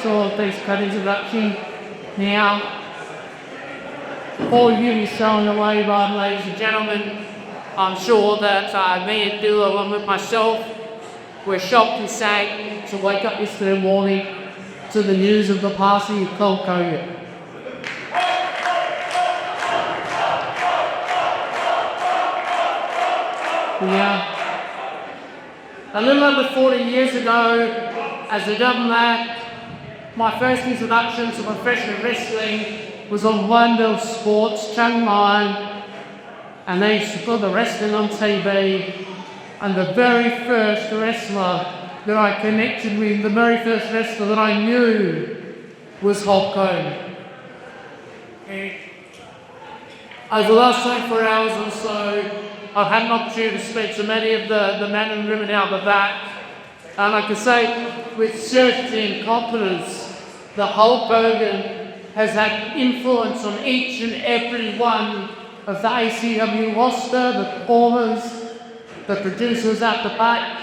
short decent introduction. Now, before you be shown away by ladies and gentlemen, I'm sure that me and Bill, along with myself, were shocked and sad to wake up yesterday morning to the news of the passing of Kaitoa. A little over 40 years ago, as a young lad, my first introduction to professional wrestling was on Wondell Sports, Channel 9, and they used to put the wrestling on TV, and the very first wrestler that I connected with, the very first wrestler that I knew was Hogan. Over the last 24 hours or so, I've had an opportunity to speak to many of the men and women out the back, and I can say with certainty and confidence that Hulk Hogan has had influence on each and every one of the ACW roster, the performers, the producers at the back,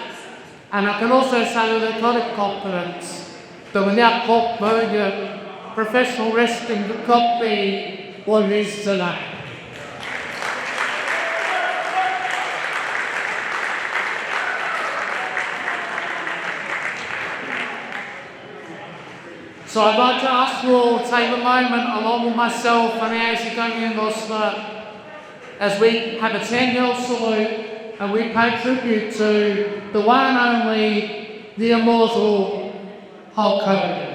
and I can also say with a lot of confidence that without Hulk Hogan, professional wrestling could not be what it is today. So I'd like to ask you all to take a moment along with myself and the ACW roster as we have a 10-yard salute and we pay tribute to the one and only, the immortal Hulk Hogan.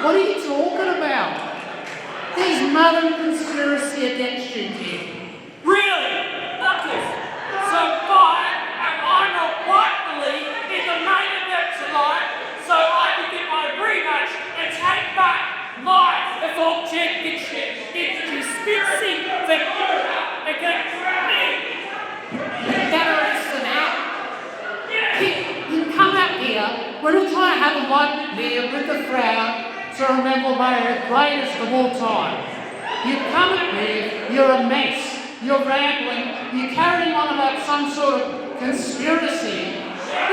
What are you talking about? There's no conspiracy against you here. Really? Look this. So why am I not rightfully in the main event tonight so I can get my rematch and take back my Evolve Championship? It's a conspiracy for you against me. Better listen out. You come out here, we're not trying to have a one beer with the crowd to remember the greatest of all time. You come at me, you're a mess, you're rambling, you're carrying on about some sort of conspiracy.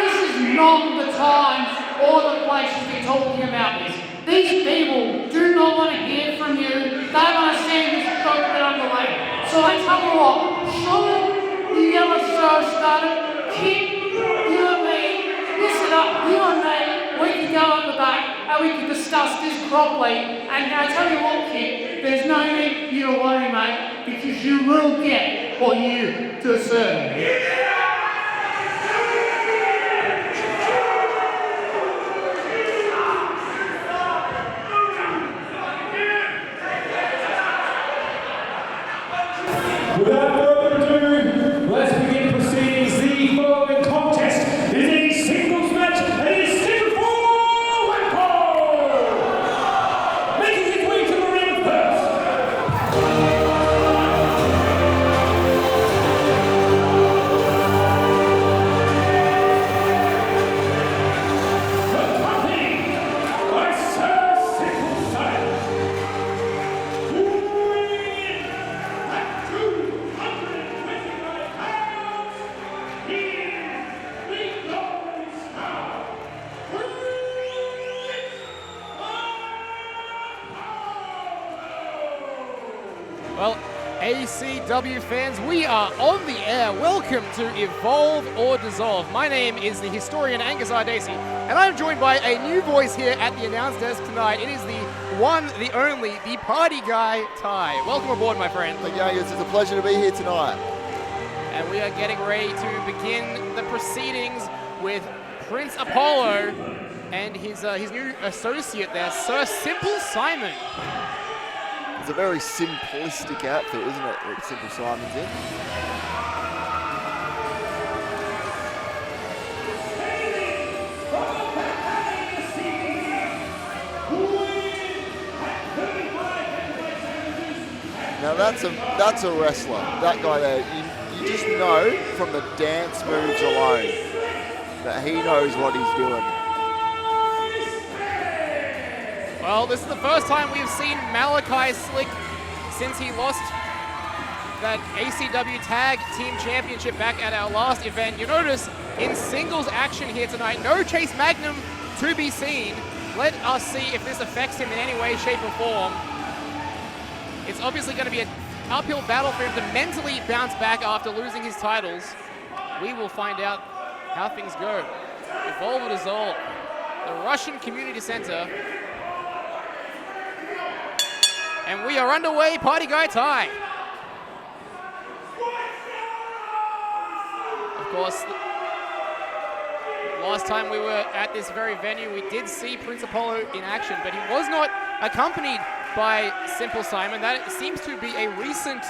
This is not the time or the place to be talking about this. These people do not want to hear from you. They want to see this show get underway. So I tell you what, sure, the yellow show started. Keep you and me, listen up, you and me, we can go on the back and way we can discuss this properly. And I tell you what, kid, there's no need you to worry, mate, because you will get what you deserve. Without further ado, let's begin proceedings. The following contest is a singles match and is scheduled for one fall. Making his way to the ring first. Accompanied by Sir Simple Simon. Well, ACW fans, we are on the air. Welcome to Evolve or Dissolve. My name is the historian Angus Ardesi, and I'm joined by a new voice here at the announce desk tonight. It is the one, the only, the party guy, Ty. Welcome aboard, my friend. Thank you, Angus. It's a pleasure to be here tonight. And we are getting ready to begin the proceedings with Prince Apollo and his new associate there, Sir Simple Simon. It's a very simplistic outfit, isn't it, that Simple Simon's in? Now that's a wrestler. That guy there, you just know from the dance moves alone that he knows what he's doing. Well, this is the first time we've seen Malachi Slick since he lost that ACW Tag Team Championship back at our last event. You notice in singles action here tonight, no Chase Magnum to be seen. Let us see if this affects him in any way, shape, or form. It's obviously going to be an uphill battle for him to mentally bounce back after losing his titles. We will find out how things go. Evolve or Dissolve, the Russian Community Center. And we are underway, Party Guy Ty. Of course, last time we were at this very venue, we did see Prince Apollo in action, but he was not accompanied by Simple Simon. That seems to be a recent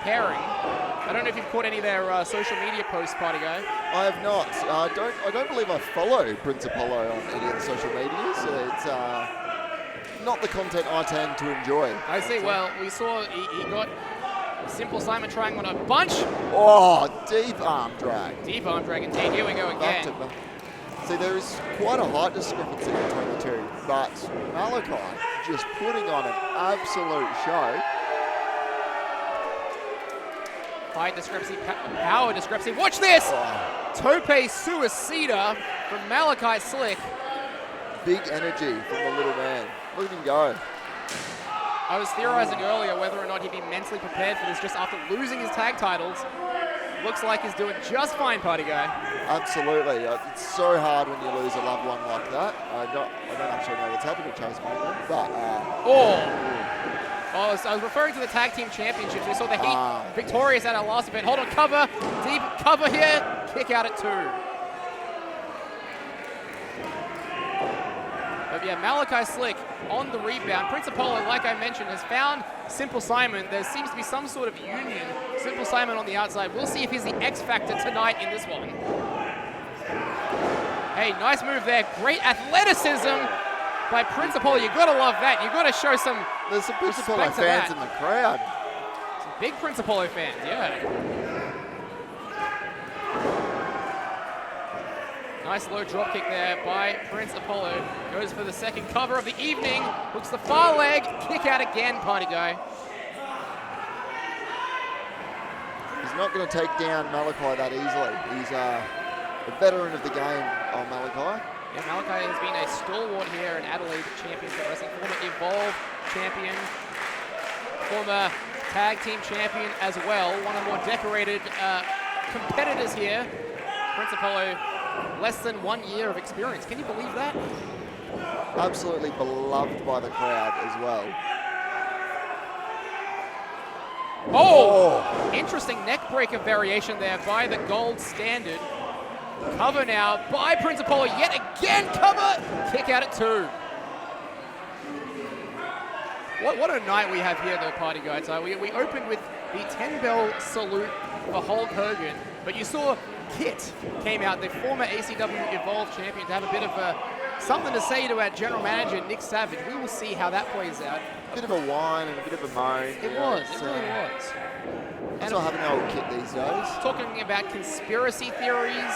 pairing. I don't know if you've caught any of their social media posts, Party Guy. I have not. I don't believe I follow Prince Apollo on any of the social medias. It's not the content I tend to enjoy. I see. Well, we saw he got Simple Simon trying on a bunch. Oh, deep arm drag. Deep arm drag indeed. Here we go Back again. to back. See, there is quite a height discrepancy between the two, but Malachi just putting on an absolute show. Height discrepancy, power discrepancy. Watch this! Oh, Tope Suicida from Malachi Slick. big energy from the little man. Look at him go. I was theorizing earlier whether or not he'd be mentally prepared for this just after losing his tag titles. Looks like he's doing just fine, Party Guy. Absolutely. It's so hard when you lose a loved one like that. I don't actually know what's happened to Chase Magnum, but... I was referring to the Tag Team Championships. We saw the Heat victorious at our last event. Hold on, cover. Deep cover here. Kick out at 2. But yeah, Malachi Slick on the rebound. Prince Apollo, like I mentioned, has found Simple Simon. There seems to be some sort of union. Simple Simon on the outside. We'll see if he's the X factor tonight in this one. Hey, nice move there. Great athleticism by Prince Apollo. You gotta love that. You gotta show some. There's some Prince Apollo respect to fans that. in the crowd. Some big Prince Apollo fans, yeah. Nice low drop kick there by Prince Apollo. Goes for the second cover of the evening. Hooks the far leg. Kick out again, Party Guy. He's not going to take down Malachi that easily. He's a veteran of the game, Malachi. Yeah, Malachi has been a stalwart here in Adelaide Championship Wrestling. Former Evolve Champion. Former Tag Team Champion as well. One of the more decorated competitors here. Prince Apollo, less than 1 year of experience. Can you believe that? Absolutely beloved by the crowd as well. Oh! Interesting neck breaker variation there by the gold standard. Cover now by Prince Apollo. Yet again, cover! Kick out at 2. What a night we have here, though, party guys. We opened with the 10-bell salute for Hulk Hogan, but you saw Kit came out, the former ACW Evolve Champion, to have a bit of something to say to our general manager, Nick Savage. We will see how that plays out. A bit of a whine and a bit of a moan. It really was. That's not having an old Kit these days. Talking about conspiracy theories,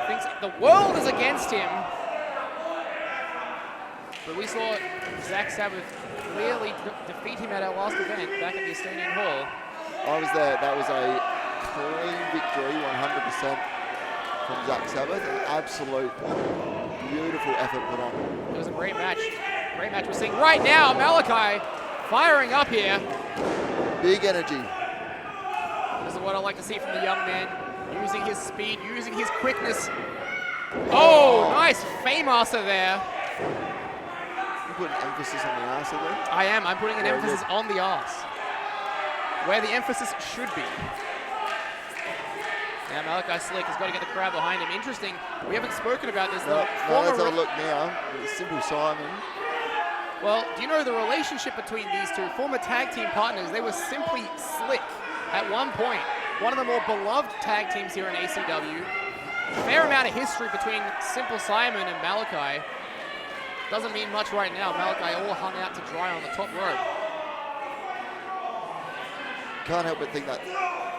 thinks the world is against him. But we saw Zak Sabbath clearly defeat him at our last event back at the Estonian Hall. I was there. That was a clean victory, 100% from Zak Sabbath. An absolute beautiful effort put on. It was a great match. Great match we're seeing right now. Malachi firing up here. Big energy. This is what I like to see from the young man. Using his speed, using his quickness. Oh, nice Faymaster there. You put an emphasis on the arse there? I am. I'm putting an Very emphasis good. on the arse. Where the emphasis should be. Now Malachi Slick has got to get the crowd behind him. Interesting. We haven't spoken about this. No, let's have a look now. Simple Simon. Well, do you know the relationship between these two former tag team partners? They were simply slick at one point. One of the more beloved tag teams here in ACW. Fair amount of history between Simple Simon and Malachi. Doesn't mean much right now. Malachi all hung out to dry on the top rope. Can't help but think that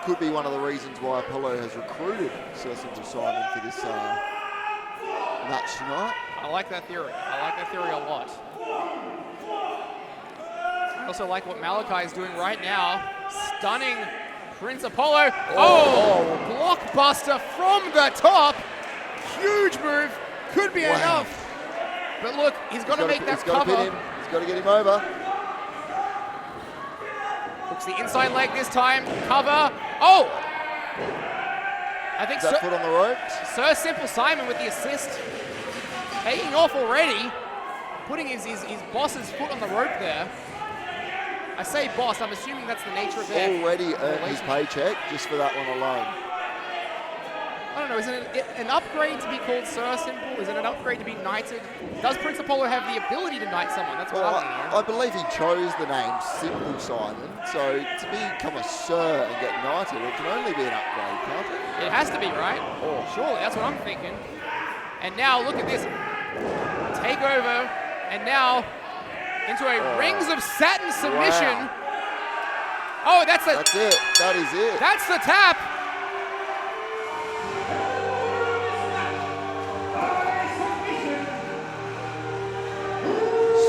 could be one of the reasons why Apollo has recruited Sir Simple Simon for this match tonight. I like that theory. I like that theory a lot. I also like what Malachi is doing right now. Stunning Prince Apollo. Oh, blockbuster from the top. Huge move. Could be enough. But look, he's got to make that cover. He's got to get him over. Looks the inside leg this time. Cover. Oh! I think That foot on the ropes. Sir Simple Simon with the assist. Taking off already. Putting his boss's foot on the rope there. I say boss, I'm assuming that's the nature of their Already earned his paycheck just for that one alone. I don't know, is it an upgrade to be called Sir Simple? Is it an upgrade to be knighted? Does Prince Apollo have the ability to knight someone? That's what I want to know. I believe he chose the name Simple Simon, so to become a Sir and get knighted, it can only be an upgrade, can't it? It has to be, right? Oh, surely, that's what I'm thinking. And now, look at this. Takeover, and now into a Rings of Saturn submission. Wow. Oh, that's it. That is it. That's the tap.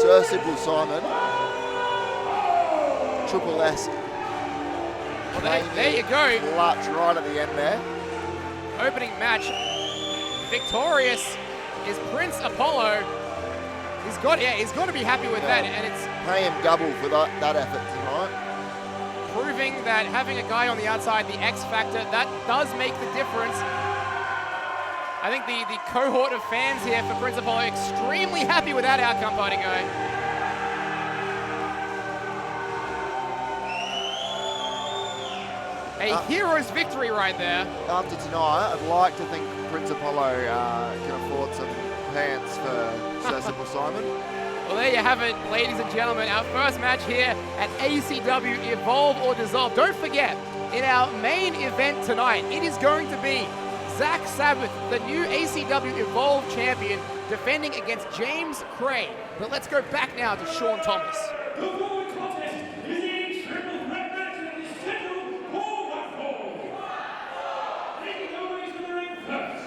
Sir Simple Simon. Triple S. Well, there you go. Clutch right at the end there. Opening match. Victorious is Prince Apollo. He's got to be happy with that, and it's pay him double for that effort tonight. Proving that having a guy on the outside, the X factor, that does make the difference. I think the cohort of fans here for Prince Apollo extremely happy with that outcome, party guy. A hero's victory right there. After tonight, I'd like to think Prince Apollo can afford some pants for Sir Simple Simon. Well, there you have it, ladies and gentlemen. Our first match here at ACW Evolve or Dissolve. Don't forget, in our main event tonight, it is going to be Zak Sabbath, the new ACW Evolve Champion, defending against James Kray. But let's go back now to Sean Thomas. The following contest is a triple threat match that is scheduled for one fall. Taking over into the ring first.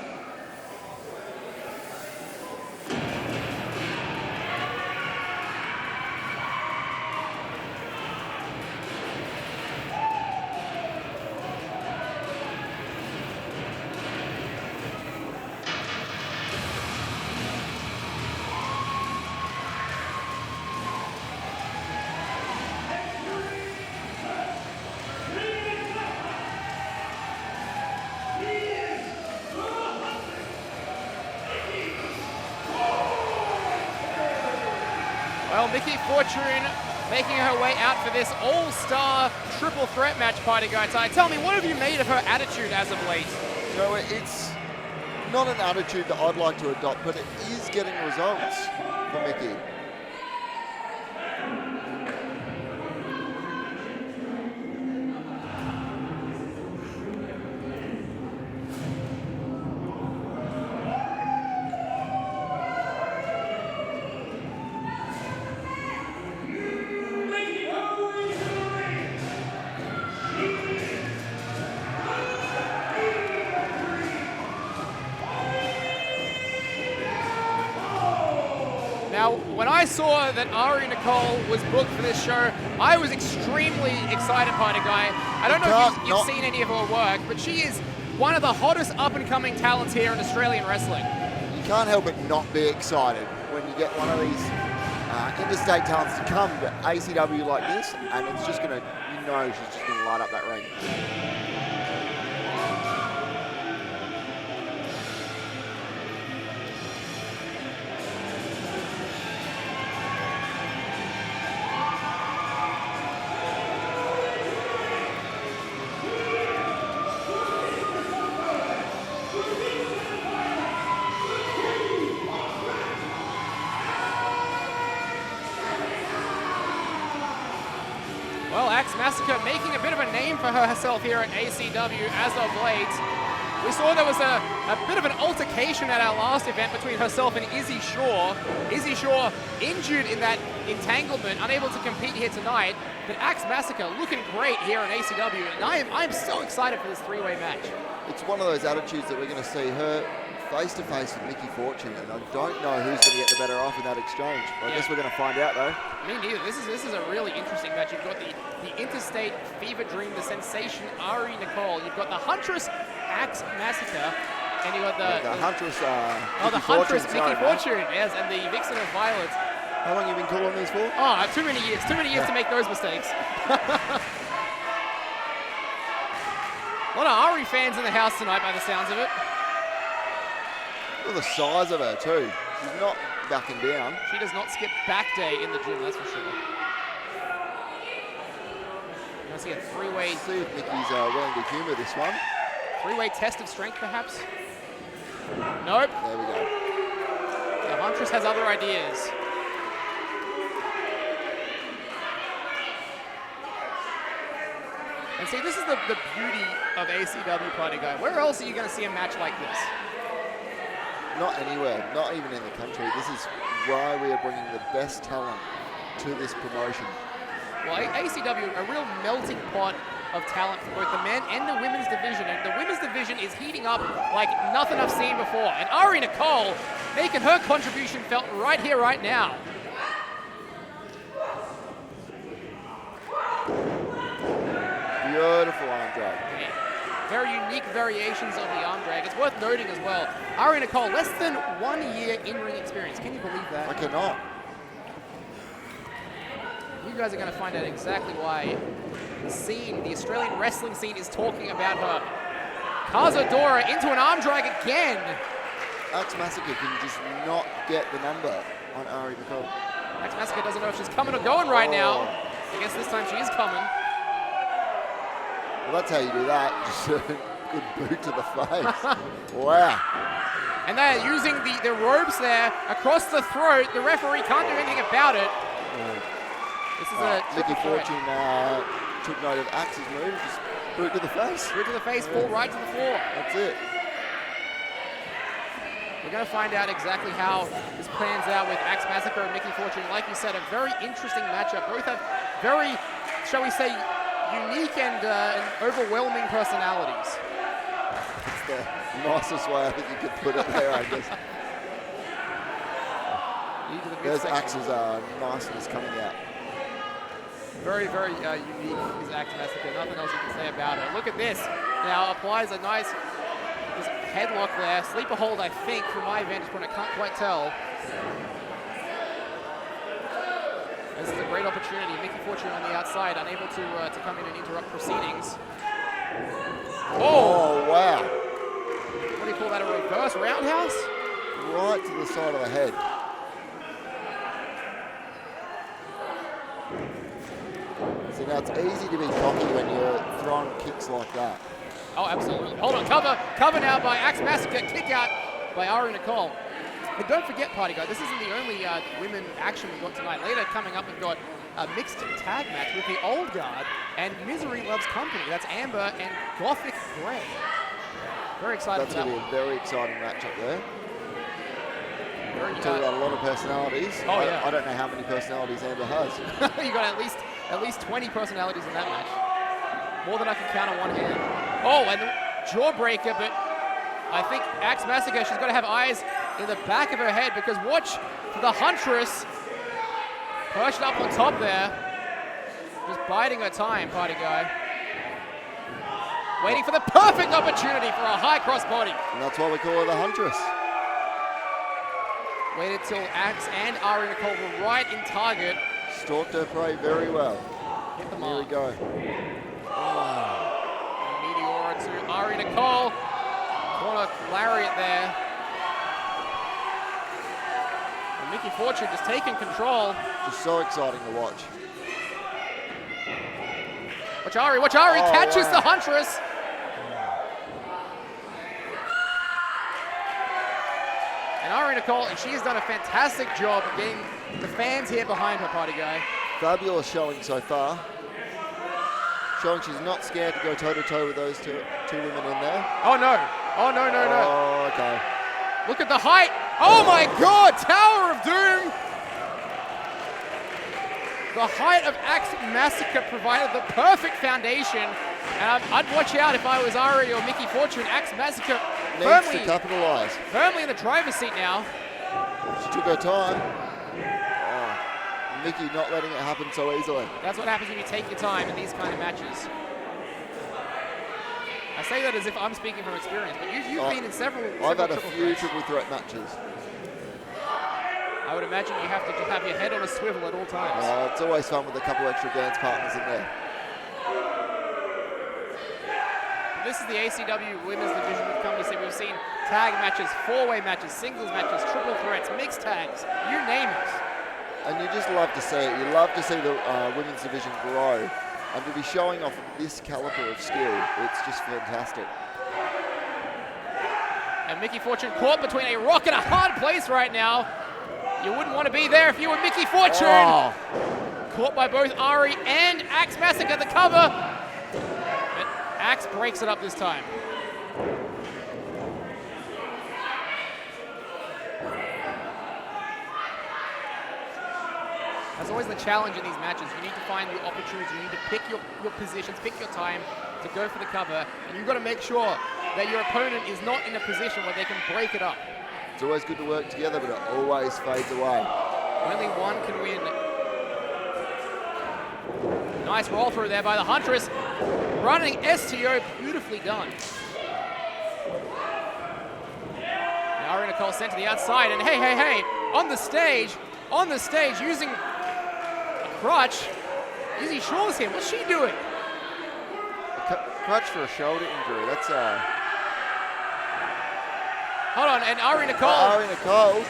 Well, Mickey Fortune making her way out for this all-star triple threat match, Party Guy Ty. Tell me, what have you made of her attitude as of late? You know, it's not an attitude that I'd like to adopt, but it is getting results for Mickey. Now, when I saw that Ari Nicole was booked for this show, I was extremely excited, Party Guy. I don't know if you've seen any of her work, but she is one of the hottest up-and-coming talents here in Australian wrestling. You can't help but not be excited when you get one of these interstate talents to come to ACW like this, and it's just gonna, you know, she's just gonna light up that ring. Well, Axe Massacre making a bit of a name for herself here at ACW as of late. We saw there was a bit of an altercation at our last event between herself and Izzy Shaw. Izzy Shaw injured in that entanglement, unable to compete here tonight. But Axe Massacre looking great here in ACW, and I'm so excited for this three-way match. It's one of those attitudes that we're going to see her face-to-face with Mickey Fortune, and I don't know who's going to get the better off in that exchange. I guess we're going to find out, though. Me neither. This is a really interesting match. You've got the Interstate Fever Dream, the Sensation Ari Nicole. You've got the Huntress Axe Massacre, and you've got the Huntress. the Huntress Mickey Fortune, yes, and the Vixen of Violence. How long have you been calling these for? Oh, too many years. Too many years to make those mistakes. A lot of Ari fans in the house tonight, by the sounds of it. Look at the size of her, too. She's not backing down. She does not skip back day in the gym, that's for sure. I see a three-way. Let's see if Mickey's willing to humour this one. Three-way test of strength, perhaps? Nope. There we go. The Huntress has other ideas. And see, this is the beauty of ACW, Party Guy. Where else are you going to see a match like this? Not anywhere, not even in the country. This is why we are bringing the best talent to this promotion. Well, ACW, a real melting pot of talent for both the men and the women's division. And the women's division is heating up like nothing I've seen before. And Ari Nicole making her contribution felt right here, right now. Beautiful arm drag. Yeah. Very unique variations of the arm drag. It's worth noting as well, Ari Nicole, less than 1 year in-ring experience. Can you believe that? I cannot. You guys are going to find out exactly why the Australian wrestling scene is talking about her. Cazadora into an arm drag again. Axe Massacre can just not get the number on Ari Nicole. Axe Massacre doesn't know if she's coming or going right now. I guess this time she is coming. Well, that's how you do that. Just a good boot to the face. Wow. And they're using the ropes there across the throat. The referee can't do anything about it. This is a Mickey Fortune took note of Axe's move. Just boot to the face. Boot to the face, fall right to the floor. That's it. We're going to find out exactly how this plans out with Axe Massacre and Mickey Fortune. Like you said, a very interesting matchup. Both have very, shall we say, unique and overwhelming personalities. It's the nicest way I think you could put it there, I guess. There's Axe's niceness coming out. Very, very unique is Axe Massacre. Nothing else you can say about it. Look at this. Now applies a nice headlock there. Sleeper hold, I think, from my vantage point. I can't quite tell. This is a great opportunity. Mickey Fortune on the outside, unable to come in and interrupt proceedings. Oh, wow. What do you call that, a reverse roundhouse? Right to the side of the head. So now it's easy to be cocky when you're throwing kicks like that. Oh, absolutely. Hold on, cover now by Axe Massacre, kick out by Ari Nicole. And don't forget, party guys, this isn't the only women action we've got tonight. Later coming up, we've got a mixed tag match with the Old Guard and Misery Loves Company. That's Amber and Gothic Kray. Very excited That's for that going to one. be a very exciting match up there. Very, Talk about a lot of personalities. Oh, yeah. I don't know how many personalities Amber has. You got at least 20 personalities in that match. More than I can count on one hand. Oh, and the jawbreaker, but I think Axe Massacre, she's got to have eyes in the back of her head because watch the Huntress perched up on top there. Just biding her time, party guy. Waiting for the perfect opportunity for a high cross body. And that's why we call her the Huntress. Waited till Axe and Ari Nicole were right in target. Stalked her prey very well. Hit the Here mark. we go. Meteora to Ari Nicole. Corner lariat there. And Mickey Fortune just taking control. Just so exciting to watch. Watch Ari, Oh, catches wow. the Huntress. And Ari Nicole, she has done a fantastic job of getting the fans here behind her, party guy. Fabulous showing so far. Showing she's not scared to go toe-to-toe with those two women in there. Oh no, no. Oh, okay. Look at the height. Oh my God, Tower of Doom. The height of Axe Massacre provided the perfect foundation. And I'd watch out if I was Ari or Mickey Fortune. Axe Massacre Needs to capitalise. firmly in the driver's seat now. She took her time. Oh, Mickey not letting it happen so easily. That's what happens when you take your time in these kind of matches. I say that as if I'm speaking from experience, but you've been in several I've had a triple few threats. triple threat matches. I would imagine you have to just have your head on a swivel at all times. It's always fun with a couple extra dance partners in there. This is the ACW Women's Division we've come to see. We've seen tag matches, four-way matches, singles matches, triple threats, mixed tags, you name it. And you just love to see it. You love to see the women's division grow. And to be showing off this caliber of skill, it's just fantastic. And Mickey Fortune caught between a rock and a hard place right now. You wouldn't want to be there if you were Mickey Fortune. Oh, Caught by both Ari and Axe Massacre, the cover. But Axe breaks it up this time. That's always the challenge in these matches. You need to find the opportunities. You need to pick your positions, pick your time to go for the cover. And you've got to make sure that your opponent is not in a position where they can break it up. it's always good to work together, but it always fades away. Only one can win. Nice roll through there by the Huntress. Running STO, beautifully done. Now Ari Nicole sent to the outside, and hey, on the stage, using a crutch, Izzy Shaw's here. What's she doing? Crutch for a shoulder injury. That's Hold on, and Ari Nicole, Ari Nicole.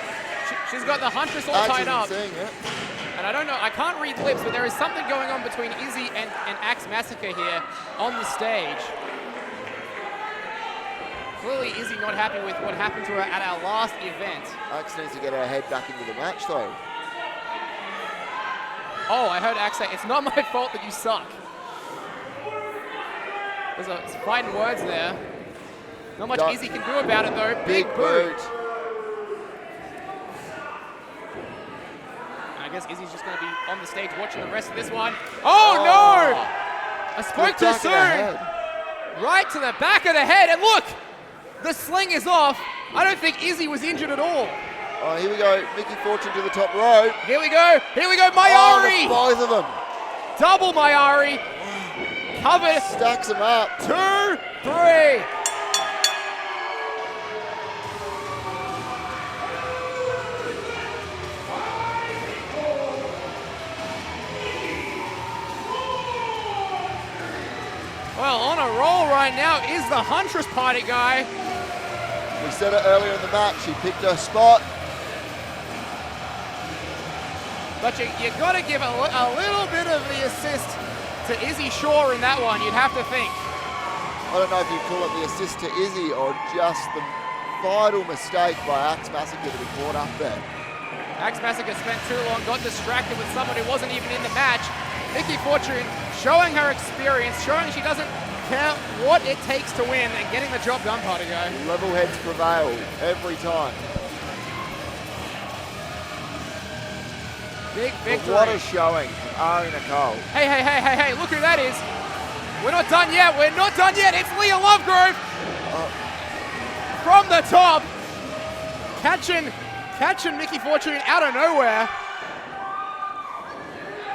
she's got the Huntress all Axe tied isn't up. seeing it. And I don't know, I can't read lips, but there is something going on between Izzy and Axe Massacre here on the stage. Clearly Izzy not happy with what happened to her at our last event. Axe needs to get her head back into the match, though. Oh, I heard Axe say, it's not my fault that you suck. There's some fighting words there. Not much Izzy can do about it though. Big boot. I guess Izzy's just going to be on the stage watching the rest of this one. Oh no! I spoke too soon. Right to the back of the head, and look, the sling is off. I don't think Izzy was injured at all. Oh, here we go. Mickey Fortune to the top rope. Here we go, Mayari. Oh, both of them. Double Mayari. Covered. Stacks them up. 2, 3. Well, on a roll right now is the Huntress, party guy. We said it earlier in the match. She picked her spot. But you got to give a little bit of the assist to Izzy Shaw in that one, you'd have to think. I don't know if you call it the assist to Izzy or just the vital mistake by Axe Massacre to be caught up there. Axe Massacre spent too long, got distracted with someone who wasn't even in the match. Nikki Fortune showing her experience, showing she doesn't care what it takes to win and getting the job done, Partigo. Level heads prevail every time. Big victory. But what a showing from Ari Nicole. Hey, look who that is. We're not done yet, It's Leah Lovegrove. From the top. Catching Nikki Fortune out of nowhere.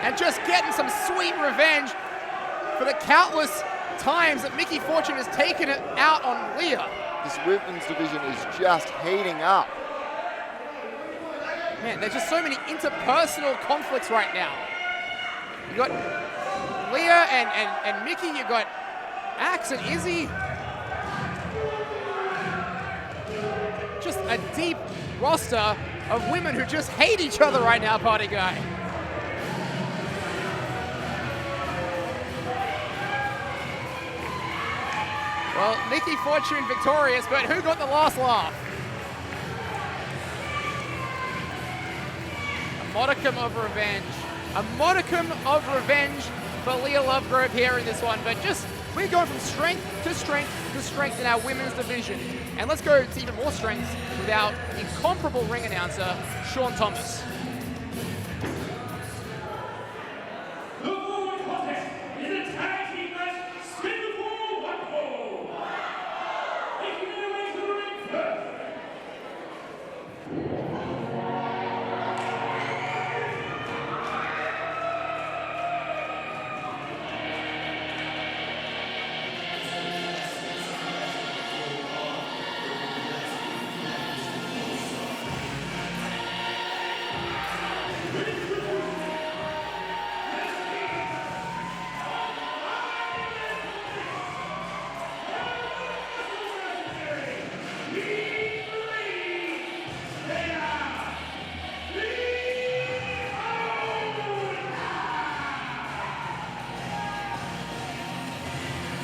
And just getting some sweet revenge for the countless times that Nikki Fortune has taken it out on Leah. This women's division is just heating up. Man, there's just so many interpersonal conflicts right now. You got Leah and Mickey, you got Axe and Izzy. Just a deep roster of women who just hate each other right now, Party Guy. Well, Nikki Fortune victorious, but who got the last laugh? A modicum of revenge. A modicum of revenge for Leah Lovegrove here in this one, but just we're going from strength to strength to strength in our women's division. And let's go to even more strengths with our incomparable ring announcer, Sean Thomas. The following contest is a tag team match scheduled for one fall. Making their way to the ring first.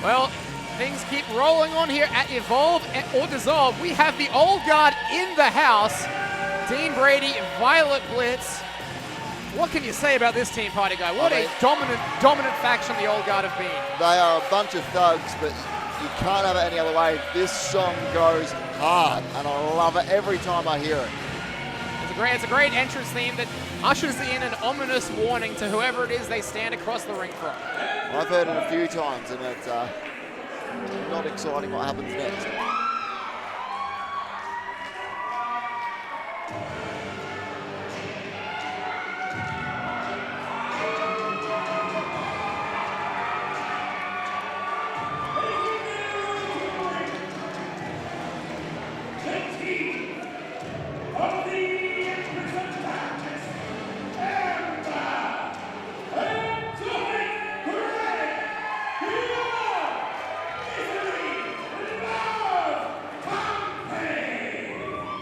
Well, things keep rolling on here at Evolve or Dissolve. We have the Old Guard in the house. Dean Brady, Violet Blitz. What can you say about this team, Party Guy? What a dominant faction the Old Guard have been. They are a bunch of thugs, but you can't have it any other way. This song goes hard, and I love it every time I hear it. It's a great entrance theme that ushers in an ominous warning to whoever it is they stand across the ring from. I've heard it a few times, and it's not exciting what happens next.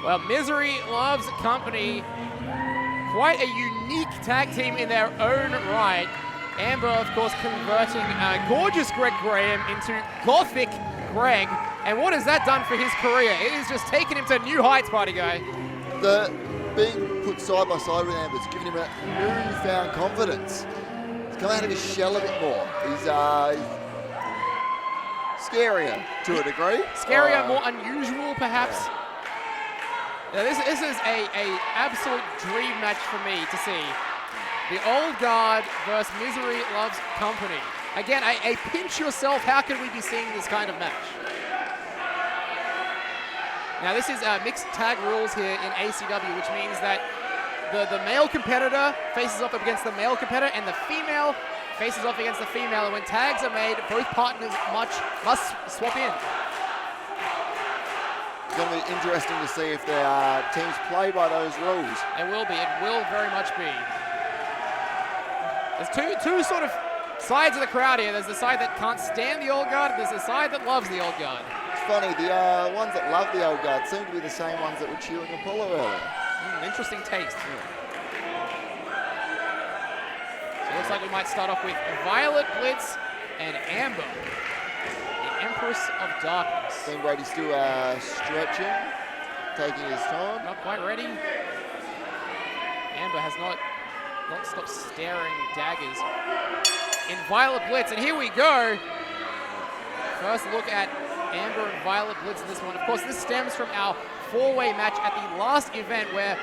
Well, Misery Loves Company, quite a unique tag team in their own right. Amber, of course, converting gorgeous Greg Graham into gothic Greg. And what has that done for his career? It has just taken him to new heights, Party Guy. The being put side by side with Amber's given him a newfound confidence. He's come out of his shell a bit more. He's scarier to a degree. Scarier, more unusual, perhaps. Yeah. Now this is a absolute dream match for me to see. The Old Guard versus Misery Loves Company. Again, a pinch yourself, how can we be seeing this kind of match? Now this is mixed tag rules here in ACW, which means that the male competitor faces off against the male competitor and the female faces off against the female. And when tags are made, both partners must swap in. It's going to be interesting to see if the teams play by those rules. It will be. It will very much be. There's two sort of sides of the crowd here. There's the side that can't stand the Old Guard. There's the side that loves the Old Guard. It's funny. The ones that love the Old Guard seem to be the same ones that were cheering Apollo earlier. Interesting taste. Yeah. So Looks like we might start off with Violet Blitz and Amber, the Empress of Darkness. Dean Brady still stretching, taking his time. Not quite ready. Amber has not stopped staring daggers in Violet Blitz, and here we go. First look at Amber and Violet Blitz in this one. Of course, this stems from our four-way match at the last event where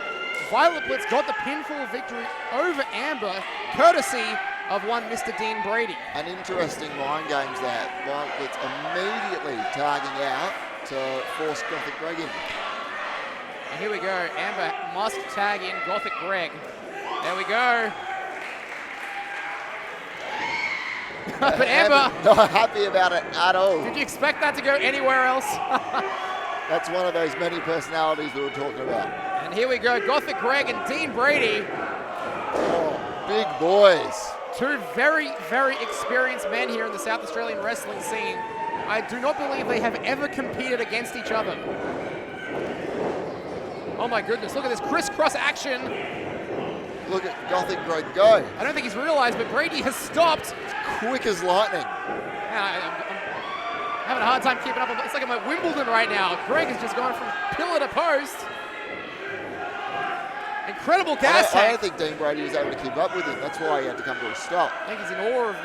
Violet Blitz got the pinfall victory over Amber, courtesy of one Mr. Dean Brady. An interesting mind games there. Violet Blitz immediately tagging out to force Gothic Greg in. And here we go. Amber must tag in Gothic Greg. There we go. But Amber, not happy about it at all. Did you expect that to go anywhere else? That's one of those many personalities we were talking about. And here we go, Gothic Greg and Dean Brady. Oh, big boys. Two very, very experienced men here in the South Australian wrestling scene. I do not believe they have ever competed against each other. Oh my goodness, look at this crisscross action. Look at Gothic Greg go. I don't think he's realized, but Brady has stopped. Quick as lightning. I'm having a hard time keeping up. It's like I'm at Wimbledon right now. Greg has just gone from pillar to post. Incredible gas I don't think Dean Brady was able to keep up with him. That's why he had to come to a stop. I think he's in awe of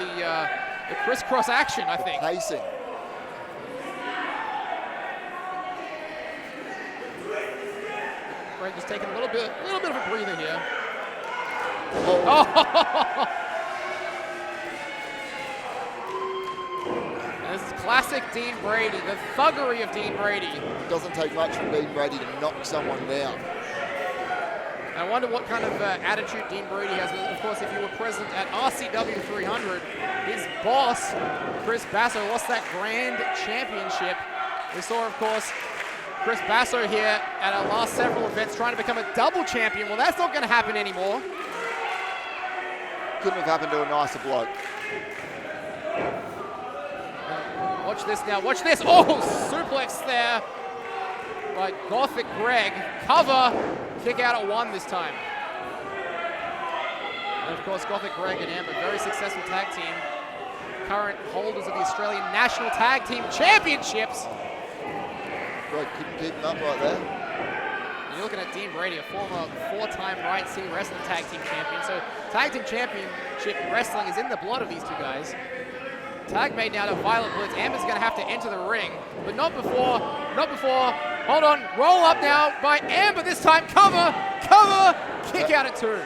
the crisscross action, I think. Pacing. Greg just taking a little bit of a breather here. Oh. This is classic Dean Brady, the thuggery of Dean Brady. It doesn't take much for Dean Brady to knock someone down. I wonder what kind of attitude Dean Brady has. Of course, if you were present at RCW 300, his boss, Chris Basso, lost that grand championship. We saw, of course, Chris Basso here at our last several events trying to become a double champion. Well, that's not going to happen anymore. Couldn't have happened to a nicer bloke. Watch this now, watch this. Oh, suplex there by Gothic Greg. Cover, kick out at one this time. And of course, Gothic Greg and Amber, very successful tag team. Current holders of the Australian National Tag Team Championships. Greg couldn't keep him up right there. You're looking at Dean Brady, a former four-time Right City Wrestling Tag Team Champion. So Tag Team Championship Wrestling is in the blood of these two guys. Tag made now to Violet Blitz. Amber's going to have to enter the ring, but not before. Hold on, roll up now by Amber this time. Cover, kick out at two.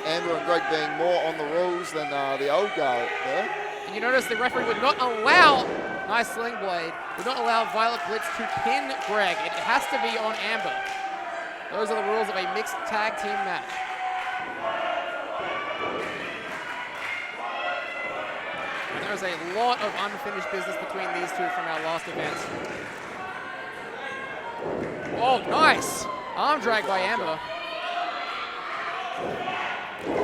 Amber and Greg being more on the rules than the old guy there. And you notice the referee would not allow, nice sling blade, would not allow Violet Blitz to pin Greg. It has to be on Amber. Those are the rules of a mixed tag team match. And there's a lot of unfinished business between these two from our last events. Oh, nice! Arm drag by Amber.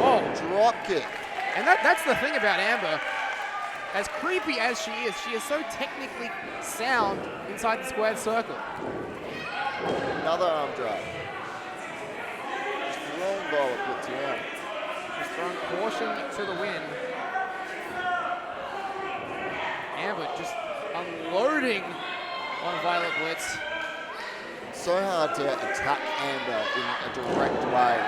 Oh, drop kick. And that's the thing about Amber. As creepy as she is so technically sound inside the squared circle. Another arm drag. Strong Violet Blitz around. Just throwing caution to the wind. Amber just unloading on Violet Blitz. So hard to attack Amber in a direct way.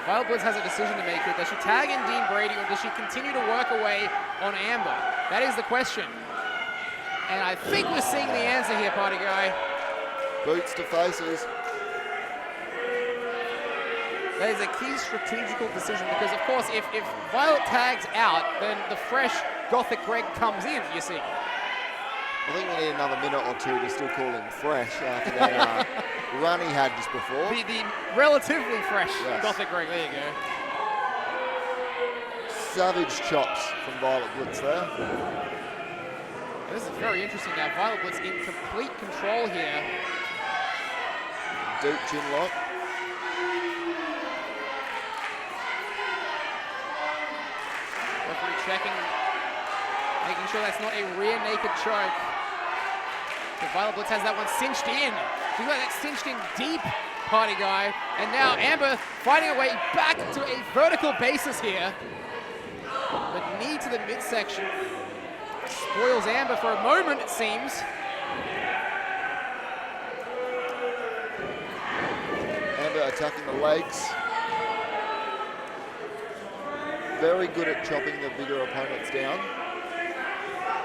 Violet Blitz has a decision to make here. Does she tag in Dean Brady or does she continue to work away on Amber? That is the question. And I think we're seeing the answer here, party guy. Boots to faces. That is a key strategical decision because, of course, if Violet tags out, then the fresh Gothic Greg comes in, you see. I think we need another minute or two to still call him fresh after that run he had just before. The relatively fresh yes. Gothic Greg, there you go. Savage chops from Violet Blitz there. This is very interesting now. Violet Blitz in complete control here. Deep chin lock. Referee checking, making sure that's not a rear naked choke. So Violet Blitz has that one cinched in. She's got that cinched in deep party guy. And now Amber fighting her way back to a vertical basis here. But knee to the midsection spoils Amber for a moment, it seems. Amber attacking the legs. Very good at chopping the bigger opponents down.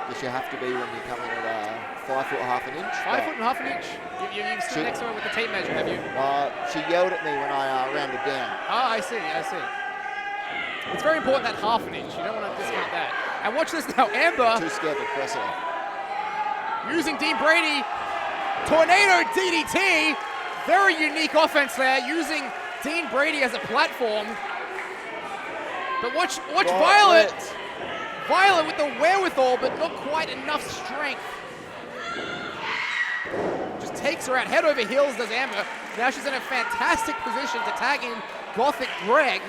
Which you have to be when you come in at 5 foot half an inch. 5 foot and half an inch. You've stood next to her with the tape measure, have you? She yelled at me when I rounded down. Ah, I see. It's very important that half an inch. You don't want to discount that. And watch this now, Amber. Too scared to press her. Using Dean Brady. Tornado DDT. Very unique offense there, using Dean Brady as a platform. But watch Violet. Violet with the wherewithal, but not quite enough strength. Just takes her out, head over heels does Amber. Now she's in a fantastic position to tag in Gothic Greg.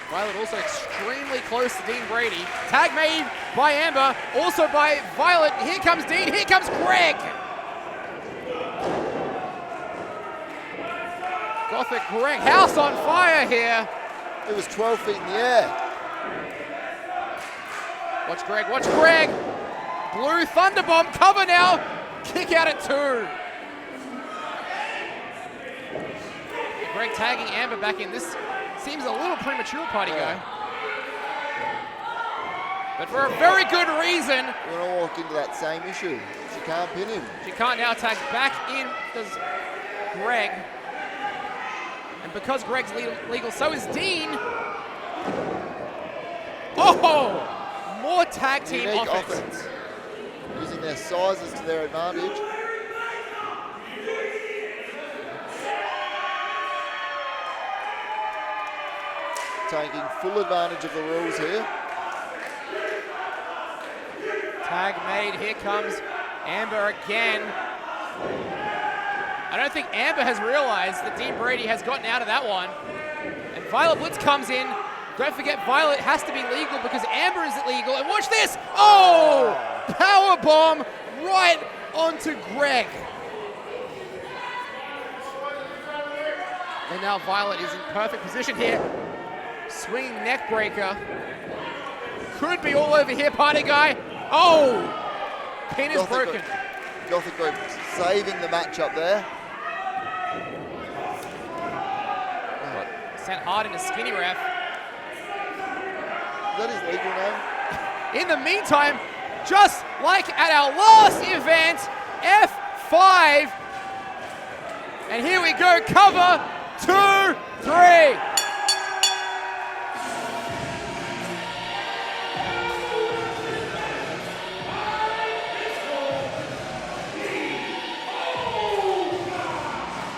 Violet also extremely close to Dean Brady. Tag made by Amber, also by Violet. Here comes Dean, here comes Greg. Gothic Greg, house on fire here. It was 12 feet in the air. Watch Greg. Blue Thunderbomb, cover now. Kick out at 2. Greg tagging Amber back in. This seems a little premature, party guy. But for a very good reason. We're going to walk into that same issue. She can't pin him. She can't now tag back in, does Greg. And because Greg's legal, so is Dean. Oh! More tag team offense. Using their sizes to their advantage. Taking full advantage of the rules here. Tag made, here comes Amber again. I don't think Amber has realized that Dean Brady has gotten out of that one. And Violet Blitz comes in. Don't forget, Violet has to be legal because Amber is illegal. And watch this! Oh! Power bomb right onto Greg. And now Violet is in perfect position here. Swinging neck breaker. Could be all over here, party guy. Oh! Pin is broken. Gothic Group saving the matchup there. Sent hard into skinny ref. Is that his legal name? In the meantime, just like at our last event, F5. And here we go, cover, 2, 3.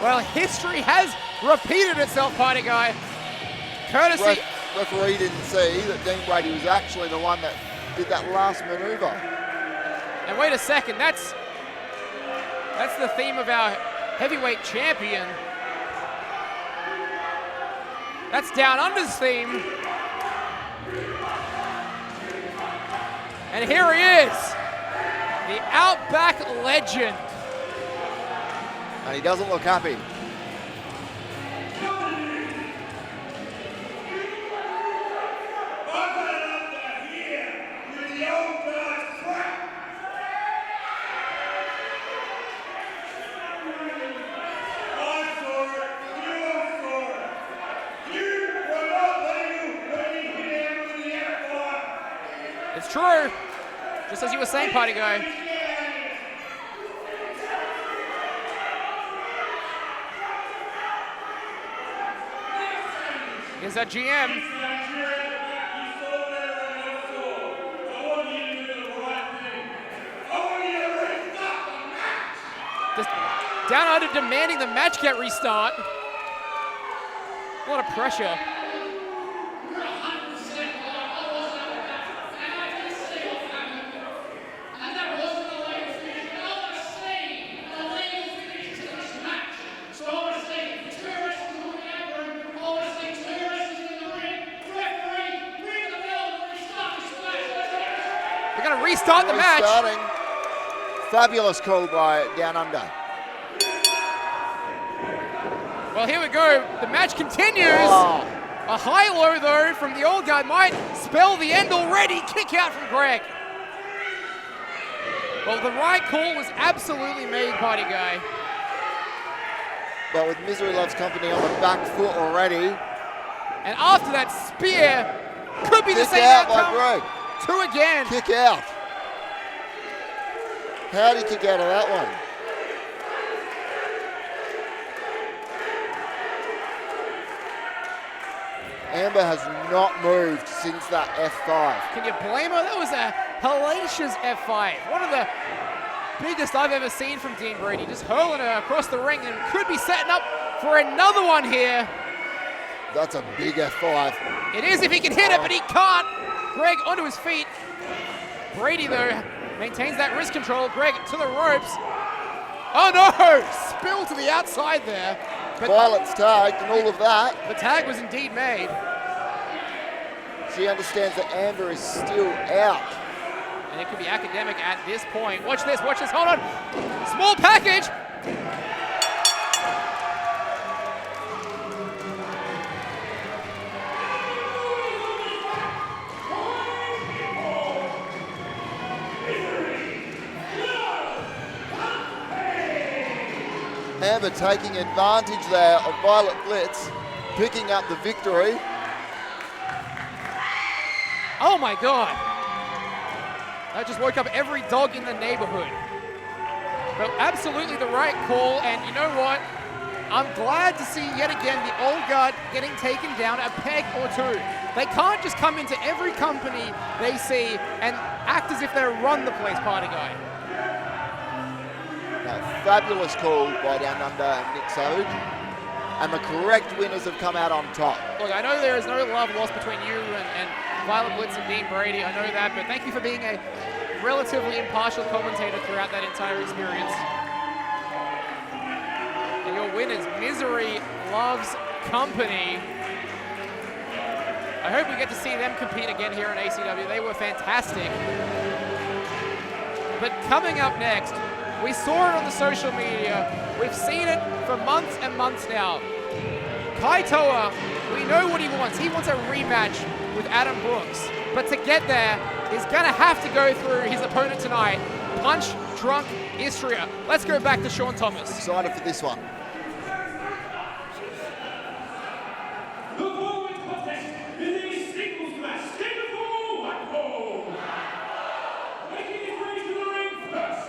Well, history has repeated itself, party guy. Courtesy. Referee didn't see that Dean Brady was actually the one that did that last maneuver. And wait a second, that's the theme of our heavyweight champion. That's Down Under's theme. And here he is, the Outback legend. And he doesn't look happy. It's true, just as you were saying, party guy. Here's our GM. Just Down Under demanding the match get restart. A lot of pressure. They're going to restart the match. Restarting. Fabulous call by Down Under. Well, here we go. The match continues. Oh. A high-low, though, from the old guard might spell the end already. Kick out from Greg. Well, the right call was absolutely made, party guy. But with Misery Loves Company on the back foot already. And after that spear, could be the Kick same out by outcome. Greg. 2 again. Kick out. How did he kick out of that one? Amber has not moved since that F5. Can you blame her? That was a hellacious F5. One of the biggest I've ever seen from Dean Brady. Just hurling her across the ring and could be setting up for another one here. That's a big F5. It is if he can hit it, but he can't. Greg onto his feet. Brady, though, maintains that wrist control. Greg to the ropes. Oh, no! Spill to the outside there. But Violet's tagged and all of that. the tag was indeed made. She understands that Amber is still out. And it could be academic at this point. Watch this, hold on. Small package. Amber taking advantage there of Violet Blitz, picking up the victory. Oh my God. That just woke up every dog in the neighborhood. But absolutely the right call, and you know what? I'm glad to see yet again the old guard getting taken down a peg or two. They can't just come into every company they see and act as if they run the place, party guy. A fabulous call by Down Under and Nick Savage. And the correct winners have come out on top. Look, I know there is no love lost between you and Violet Blitz and Dean Brady. I know that, but thank you for being a relatively impartial commentator throughout that entire experience. And your winners, Misery Loves Company. I hope we get to see them compete again here in ACW. They were fantastic. But coming up next, we saw it on the social media. We've seen it for months and months now. Kaitoa, we know what he wants. He wants a rematch with Adam Brooks. But to get there, he's going to have to go through his opponent tonight, Punch Drunk Istria. Let's go back to Sean Thomas. Excited for this one. The following contest is a singles match scheduled for one fall. Making his way to the ring first.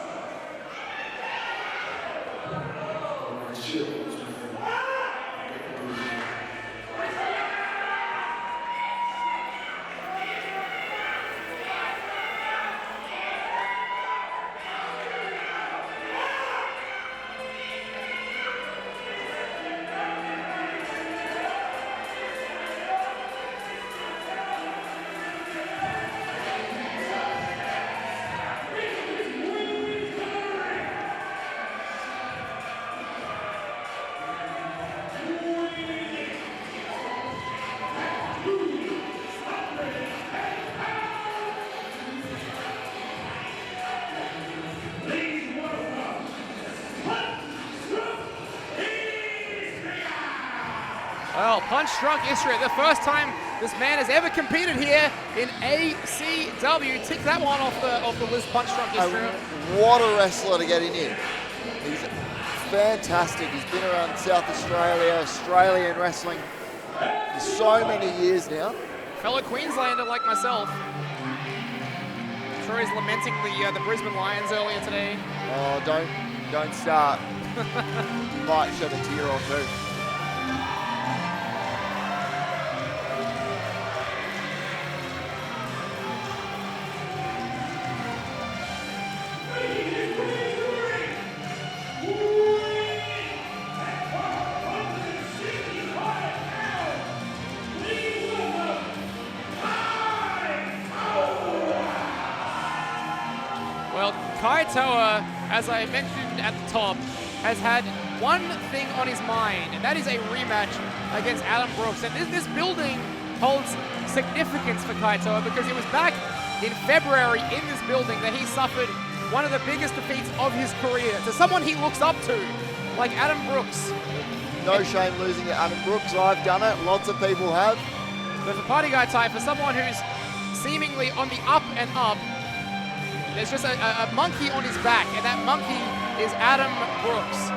Well, Punch Drunk Istria, the first time this man has ever competed here in ACW. Tick that one off the list, Punch Drunk Istria. What a wrestler to get in here. He's fantastic. He's been around South Australia, Australian wrestling for so many years now. Fellow Queenslander like myself. I'm sure he's lamenting the Brisbane Lions earlier today. Oh, don't start. Might shed a tear or two. Kaitoa, as I mentioned at the top, has had one thing on his mind, and that is a rematch against Adam Brooks. And this building holds significance for Kaitoa because it was back in February in this building that he suffered one of the biggest defeats of his career to someone he looks up to, like Adam Brooks. No shame losing to Adam Brooks. I've done it. Lots of people have. But for Party Guy Ty, for someone who's seemingly on the up and up, there's just a monkey on his back, and that monkey is Adam Brooks.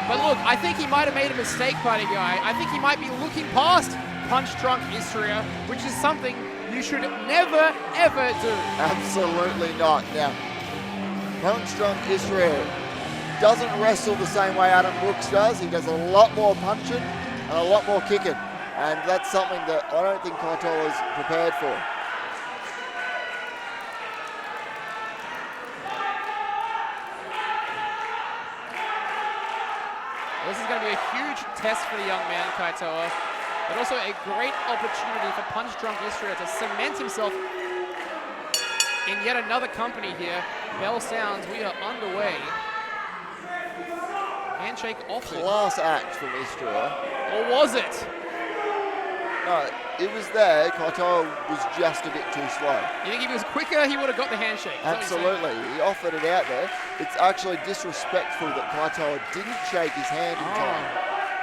But look, I think he might have made a mistake, Party Guy. I think he might be looking past Punch Drunk Istria, which is something you should never, ever do. Absolutely not. Now, Punch Drunk Istria doesn't wrestle the same way Adam Brooks does. He does a lot more punching and a lot more kicking. And that's something that I don't think Kaitoa is prepared for. This is going to be a huge test for the young man, Kaitoa, but also a great opportunity for Punch Drunk Istria to cement himself in yet another company here. Bell sounds, we are underway. Handshake offered. Class act from Istria. Or was it? No, it was there. Kaitoa was just a bit too slow. You think if he was quicker, he would have got the handshake? Absolutely. He offered it out there. It's actually disrespectful that Kaitoa didn't shake his hand in time.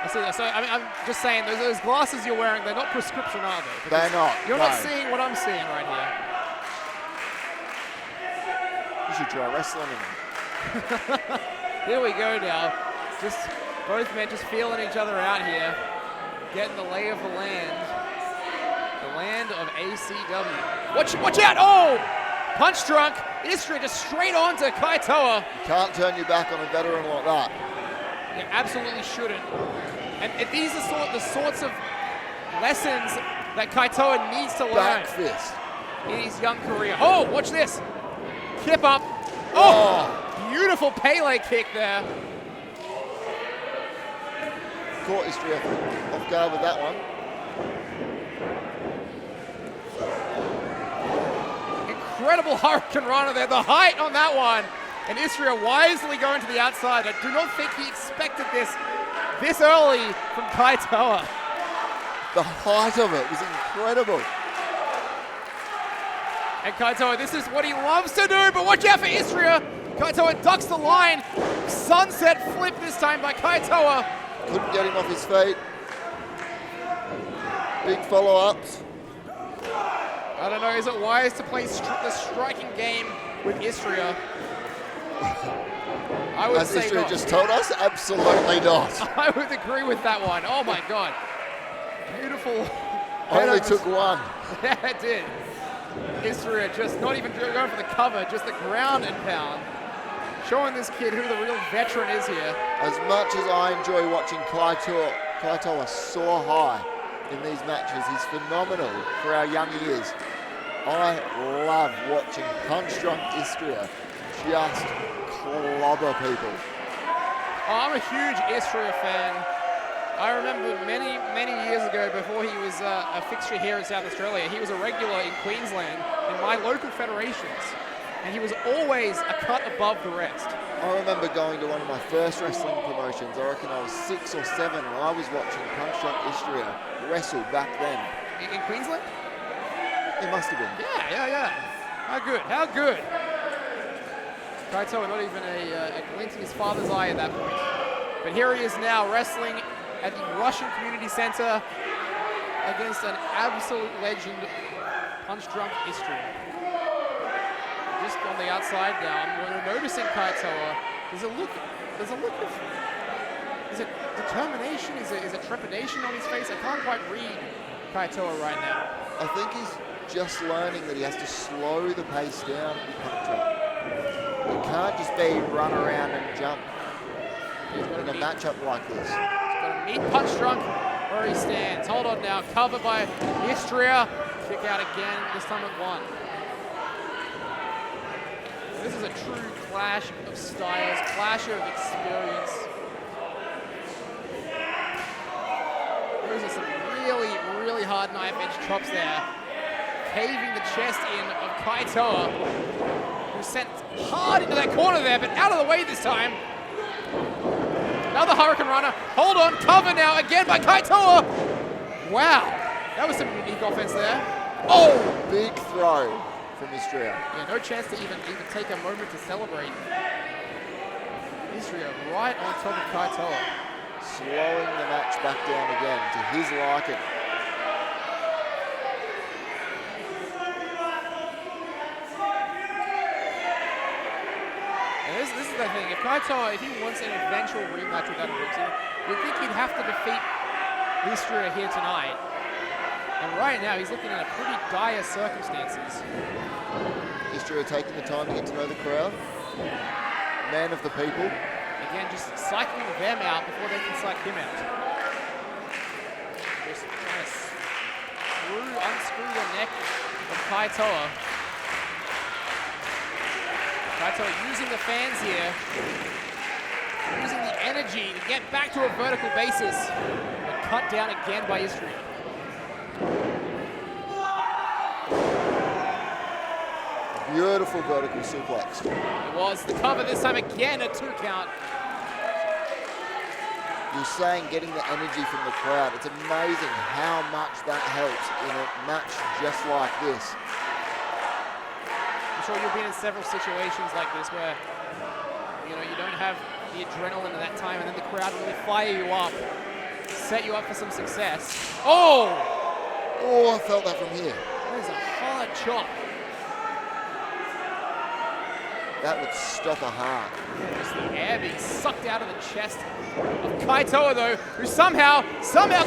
I see that. So I mean, I'm just saying, those glasses you're wearing, they're not prescription, are they? They're not. You're no. not seeing what I'm seeing right here. You should try wrestling in them. Here we go now. Just both men just feeling each other out here, getting the lay of the land. The land of ACW. Watch out! Oh! Punch Drunk Istria just straight on to Kaitoa. You can't turn your back on a veteran like that. You absolutely shouldn't. And these are the sorts of lessons that Kaitoa needs to learn Back fist. in his young career. Oh, watch this. Kip up. Oh, beautiful Pele kick there. Caught Istria off guard with that one. Incredible Hurricane Rana there. The height on that one. And Istria wisely going to the outside. I do not think he expected this early from Kaitoa. The height of it was incredible. And Kaitoa, this is what he loves to do, but watch out for Istria. Kaitoa ducks the line. Sunset flip this time by Kaitoa. Couldn't get him off his feet. Big follow-ups. I don't know, is it wise to play the striking game with Istria? I would As say Istria not. just told us, absolutely not. I would agree with that one. Oh my God. Beautiful. Only took one. Yeah, it did. Istria just not even going for the cover, just the ground and pound. Showing this kid who the real veteran is here. As much as I enjoy watching Kaitoa soar high in these matches, he's phenomenal for our young years. I love watching Punch Drunk Istria just clobber people. Oh, I'm a huge Istria fan. I remember many years ago, before he was a fixture here in South Australia, he was a regular in Queensland in my local federations. And he was always a cut above the rest. I remember going to one of my first wrestling promotions. I reckon I was 6 or 7 and I was watching Punch Drunk Istria wrestle back then. In Queensland? It must have been. Yeah. How good. Kaitoa not even a glint in his father's eye at that point. But here he is now wrestling at the Russian Community Center against an absolute legend, Punch Drunk Istria. Just on the outside now, we're noticing Kaitoa. There's a look of, is it determination? Is it trepidation on his face? I can't quite read Kaitoa right now. I think he's just learning that he has to slow the pace down in Punch Drunk. He can't just be run around and jump in a matchup like this. He's got to meet Punch Drunk where he stands. Hold on now, covered by Istria. Kick out again, this time at 1. This is a true clash of styles, clash of experience. Those are some really hard knife edge chops there. Caving the chest in of Kaitoa, who sent hard into that corner there, but out of the way this time. Another Hurricane Runner. Hold on, cover now again by Kaitoa. Wow, that was some unique offense there. Oh, big throw from Istria. Yeah, no chance to even take a moment to celebrate. Istria right on top of Kaitoa. Slowing the match back down again to his liking. And this is the thing. If Kaitoa, if he wants an eventual rematch with Adam Brooks, you'd think he'd have to defeat Istria here tonight. And right now, he's looking at a pretty dire circumstances. Istria taking the time to get to know the crowd. Man of the people. Again, just cycling them out before they can cycle him out. Just trying to unscrew the neck of Kaitoa. Kaitoa using the fans here, using the energy to get back to a vertical basis, but cut down again by Istria. Beautiful vertical suplex. It was the cover this time again, a 2 count. You're saying getting the energy from the crowd. It's amazing how much that helps in a match just like this. I'm sure you've been in several situations like this where, you know, you don't have the adrenaline at that time and then the crowd really fire you up, set you up for some success. Oh! Oh, I felt that from here. That is a hard chop. That would stop a heart. Just the air being sucked out of the chest of Kaitoa, though, who somehow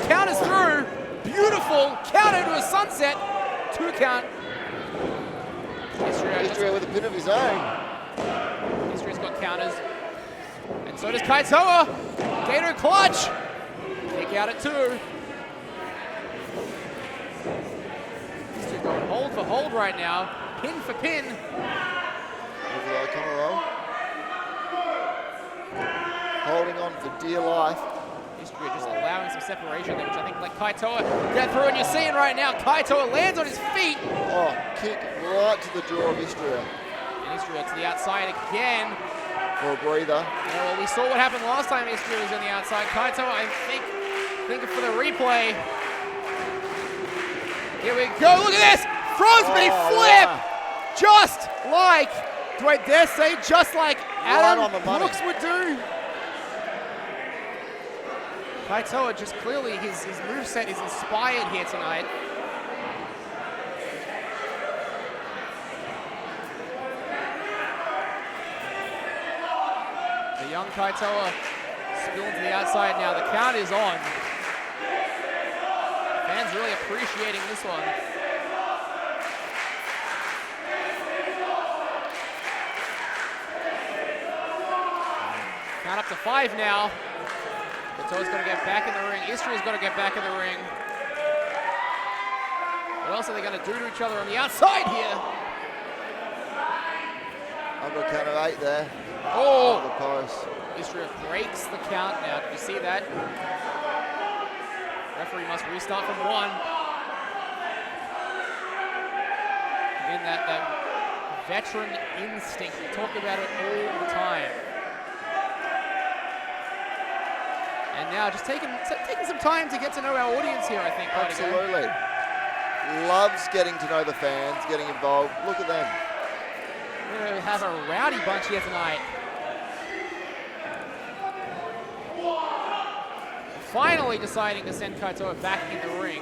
counters through. Beautiful counter to a sunset. 2 count. Istria with a pin of his own. Istria's got counters. And so does Kaitoa. Gator clutch. Kick out at 2. Istria going hold for hold right now. Pin for pin. Overload, come roll. Holding on for dear life. Istria just allowing some separation there, which I think like Kaitoa get through, and you're seeing right now, Kaitoa lands on his feet. Oh, kick right to the jaw of Istria. And Istria to the outside again. For a breather. Yeah, well, we saw what happened last time Istria was on the outside. Kaitoa, I think for the replay. Here we go, look at this! Frosby flip! Wow. Just like, do I dare say, just like Adam on the money. Brooks would do. Kaitoa just clearly, his moveset is inspired here tonight. The young Kaitoa spilling to the outside now. The count is on. Fans really appreciating this one. Count up to 5 now. Kaitoa's got to get back in the ring. Istria's got to get back in the ring. What else are they going to do to each other on the outside here? Under count of 8 there. Oh! The post. Istria breaks the count now. Did you see that? Referee must restart from 1. Again, that veteran instinct. We talk about it all the time. And now just taking some time to get to know our audience here, I think. Absolutely. Loves getting to know the fans, getting involved. Look at them. We're going to have a rowdy bunch here tonight. Finally deciding to send Kaitoa back in the ring.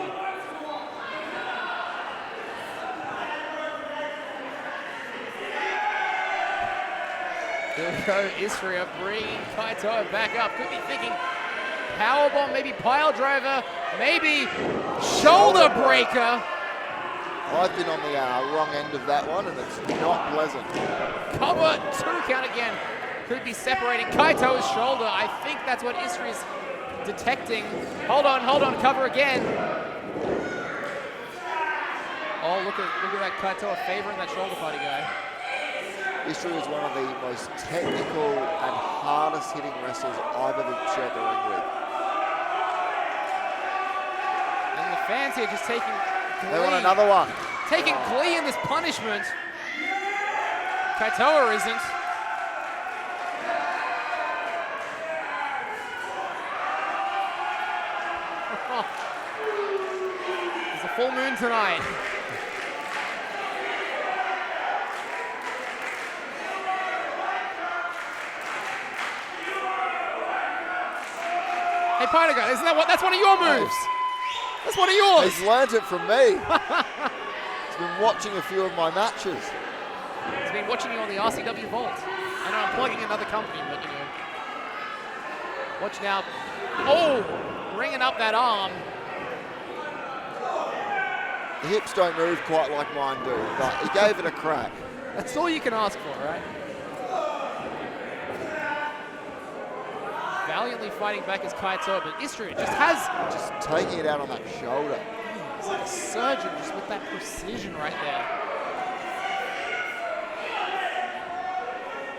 Here we go, Istria bringing Kaitoa back up. Could be thinking powerbomb, maybe pile driver, maybe shoulder breaker. I've been on the wrong end of that one, and it's not pleasant. Cover, 2 count again. Could be separating Kaitoa's shoulder. I think that's what Istria's detecting. Hold on, cover again. Oh, look at that Kaitoa favoring that shoulder party guy. Istria is one of the most technical and hardest hitting wrestlers I've ever shared the ring with. And the fans here just taking glee. They want another one. Taking glee in this punishment. Kaitoa isn't. It's a full moon tonight. Hey, Patagon, isn't that that's one of your moves? That's one of yours. He's learnt it from me. He's been watching a few of my matches. He's been watching you on the ACW Vault. I know I'm plugging another company, but you know. Watch now. Oh, bringing up that arm. The hips don't move quite like mine do, but he gave it a crack. That's all you can ask for, right? Valiantly fighting back as Kaitoa, but Istria just has... Just taking it out on that shoulder. It's like a surgeon just with that precision right there.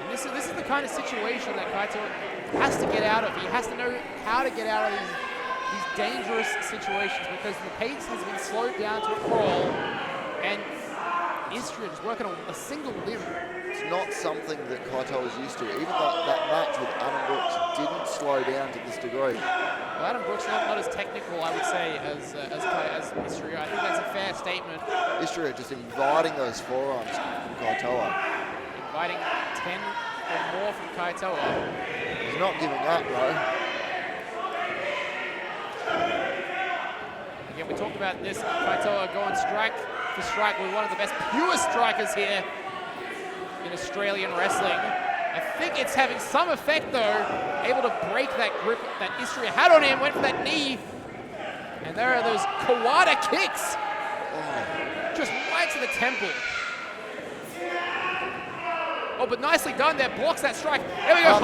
And this is the kind of situation that Kaitoa has to get out of. He has to know how to get out of these dangerous situations because the pace has been slowed down to a crawl and Istria just working on a single limb. It's not something that Kaitoa is used to. Even that match with Adam Brooks didn't slow down to this degree. Well, Adam Brooks not as technical, I would say, as Istria. I think that's a fair statement. Istria just inviting those forearms from Kaitoa. Inviting 10 or more from Kaitoa. He's not giving up, bro. Again, we talked about this. Kaitoa going strike for strike with one of the best pure strikers here in Australian wrestling. I think it's having some effect though, able to break that grip that Istria had on him, went for that knee. And there are those Kawada kicks. Just right to the temple. Oh, but nicely done there, blocks that strike. There we go.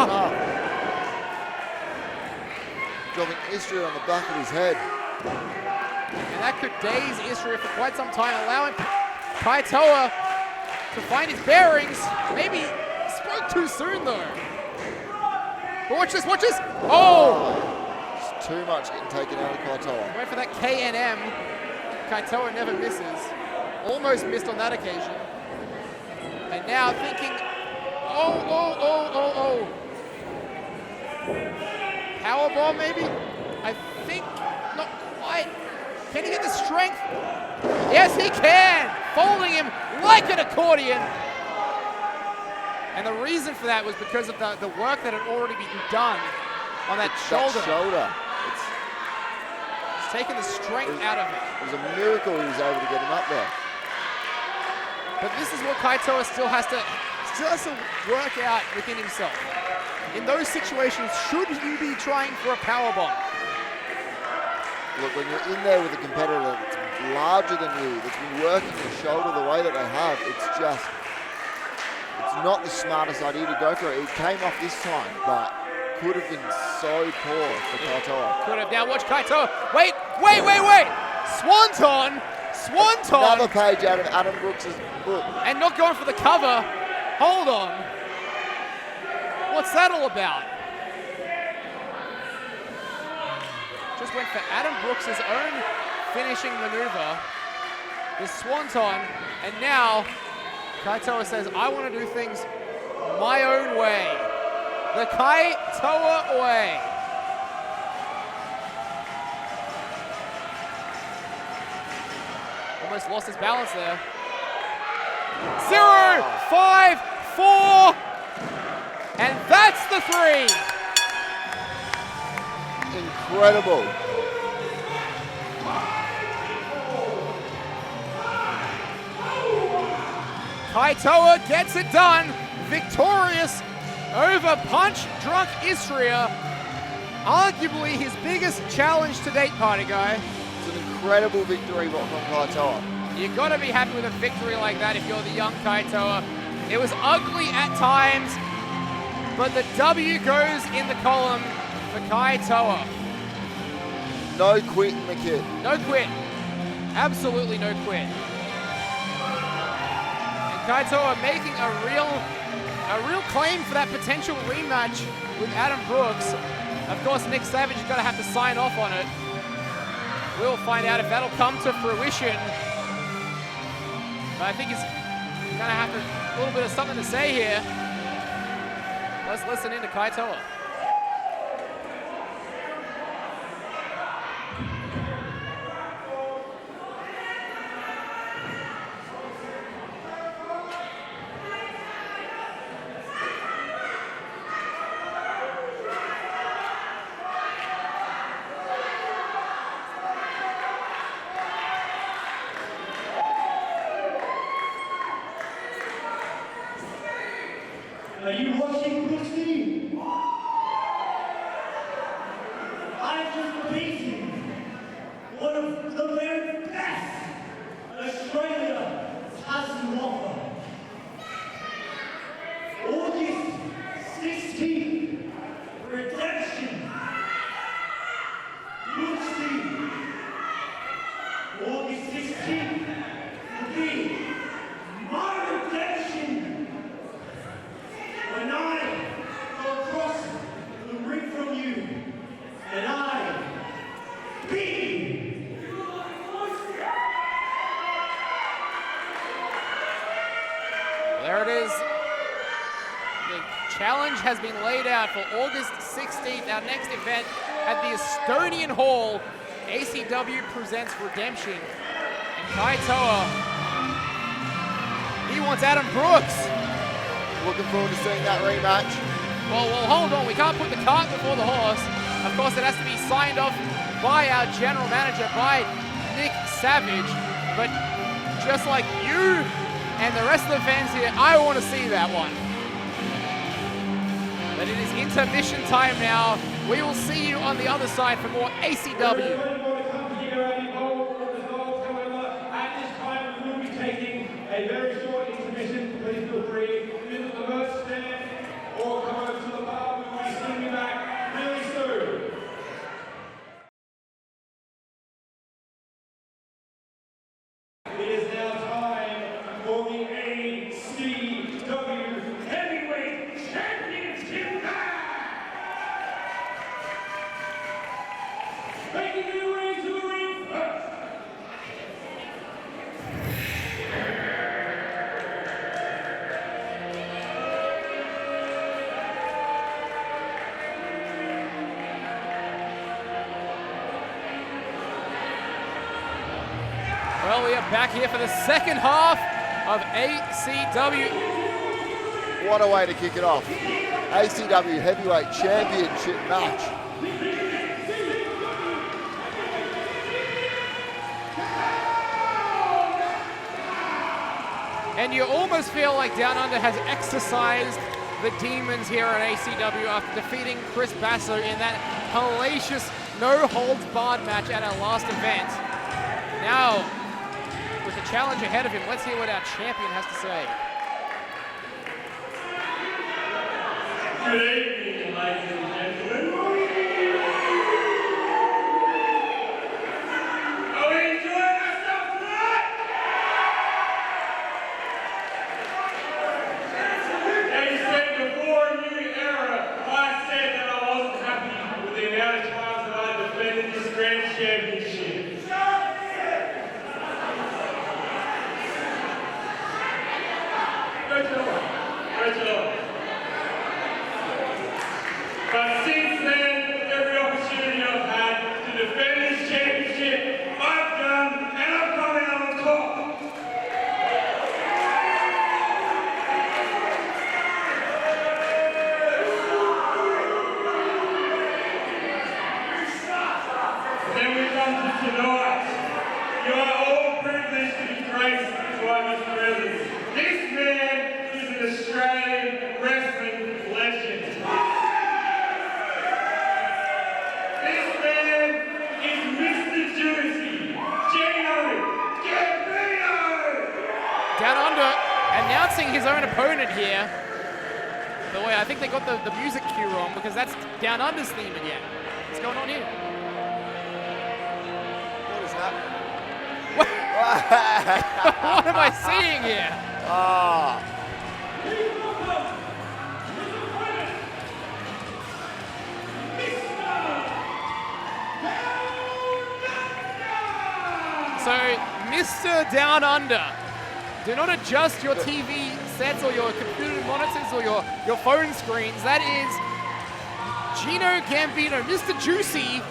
Dropping Istria on the back of his head. And that could daze Istria for quite some time, allowing Kaitoa to find his bearings. Maybe spoke too soon though. But watch this, watch this. Oh! Just too much getting taken out of Kaitoa. Went for that KNM. Kaitoa never misses. Almost missed on that occasion. And now thinking, oh. Powerbomb maybe? I think not quite. Can he get the strength? Yes, he can! Folding him like an accordion. And the reason for that was because of the work that had already been done on that shoulder. It's taken the strength out of it. It was a miracle he was able to get him up there. But this is what Kaitoa still has to work out within himself. In those situations, should you be trying for a powerbomb? Look, when you're in there with a competitor that's larger than you, that's been working your shoulder the way that they have, it's not the smartest idea to go for it. It came off this time, but could have been so poor for Kaitoa. Could have. Now watch Kaitoa. Wait. Swanton. Another page out of Adam Brooks' book. And not going for the cover. Hold on. What's that all about? Just went for Adam Brooks' own finishing maneuver. The Swanton. And now Kaitoa says, I want to do things my own way. The Kaitoa way. Almost lost his balance there. 0, 5, 4. And that's the 3. Incredible. Kaitoa gets it done, victorious over punch-drunk Istria. Arguably his biggest challenge to date, party guy. It's an incredible victory from Kaitoa. You gotta be happy with a victory like that if you're the young Kaitoa. It was ugly at times, but the W goes in the column for Kaitoa. No quit in the kid. No quit. Absolutely no quit. Kaitoa making a real claim for that potential rematch with Adam Brooks. Of course, Nick Savage is going to have to sign off on it. We'll find out if that'll come to fruition. But I think he's going to have a little bit of something to say here. Let's listen in to Kaitoa. Are you watching this team? I've just beaten one of the very best Australia has to offer. August 16th, redemption. You'll see. August 16th will be my redemption. When I go across the ring from you, and I beat you. There it is. The challenge has been laid out for August 16th, our next event at the Estonian Hall. ACW presents Redemption. And Kaitoa, he wants Adam Brooks. Looking forward to seeing that rematch. Well, hold on. We can't put the cart before the horse. Of course, it has to be signed off by our general manager, by Zak Sabbath. But just like you and the rest of the fans here, I want to see that one. But it is intermission time now. We will see you on the other side for more ACW. At this time, we will be taking a very short intermission. Please feel free. Visit the merch stand or come over to the bar. We will be seeing you back really soon. It is now time for the ACW Heavyweight Championship match. Making their way to the ring first. Well, we are back here for the second half of ACW. What a way to kick it off. ACW Heavyweight Championship match. And you almost feel like Down Under has exercised the demons here at ACW after defeating Chris Basso in that hellacious no-holds-barred match at our last event. Now, with the challenge ahead of him, let's hear what our champion has to say. Good evening, ladies and gentlemen. Are we enjoying ourselves tonight? They said before a new era, I said that I wasn't happy with the amount of times that I defended this grand championship. But since then, every opportunity I've had to defend this championship, I've done, and I've come out on top. Then we come to tonight. You are all privileged to be graced by his presence. This man is an Australian wrestling legend. This man is Mr. Juicy, Down Under announcing his own opponent here. By the way, I think they got the music cue wrong because that's Down Under's theme again. What's going on here? What is that? What am I seeing here? Ah. So, Mr. Down Under, do not adjust your TV sets or your computer monitors or your phone screens. That is Gino Gambino, Mr. Juicy,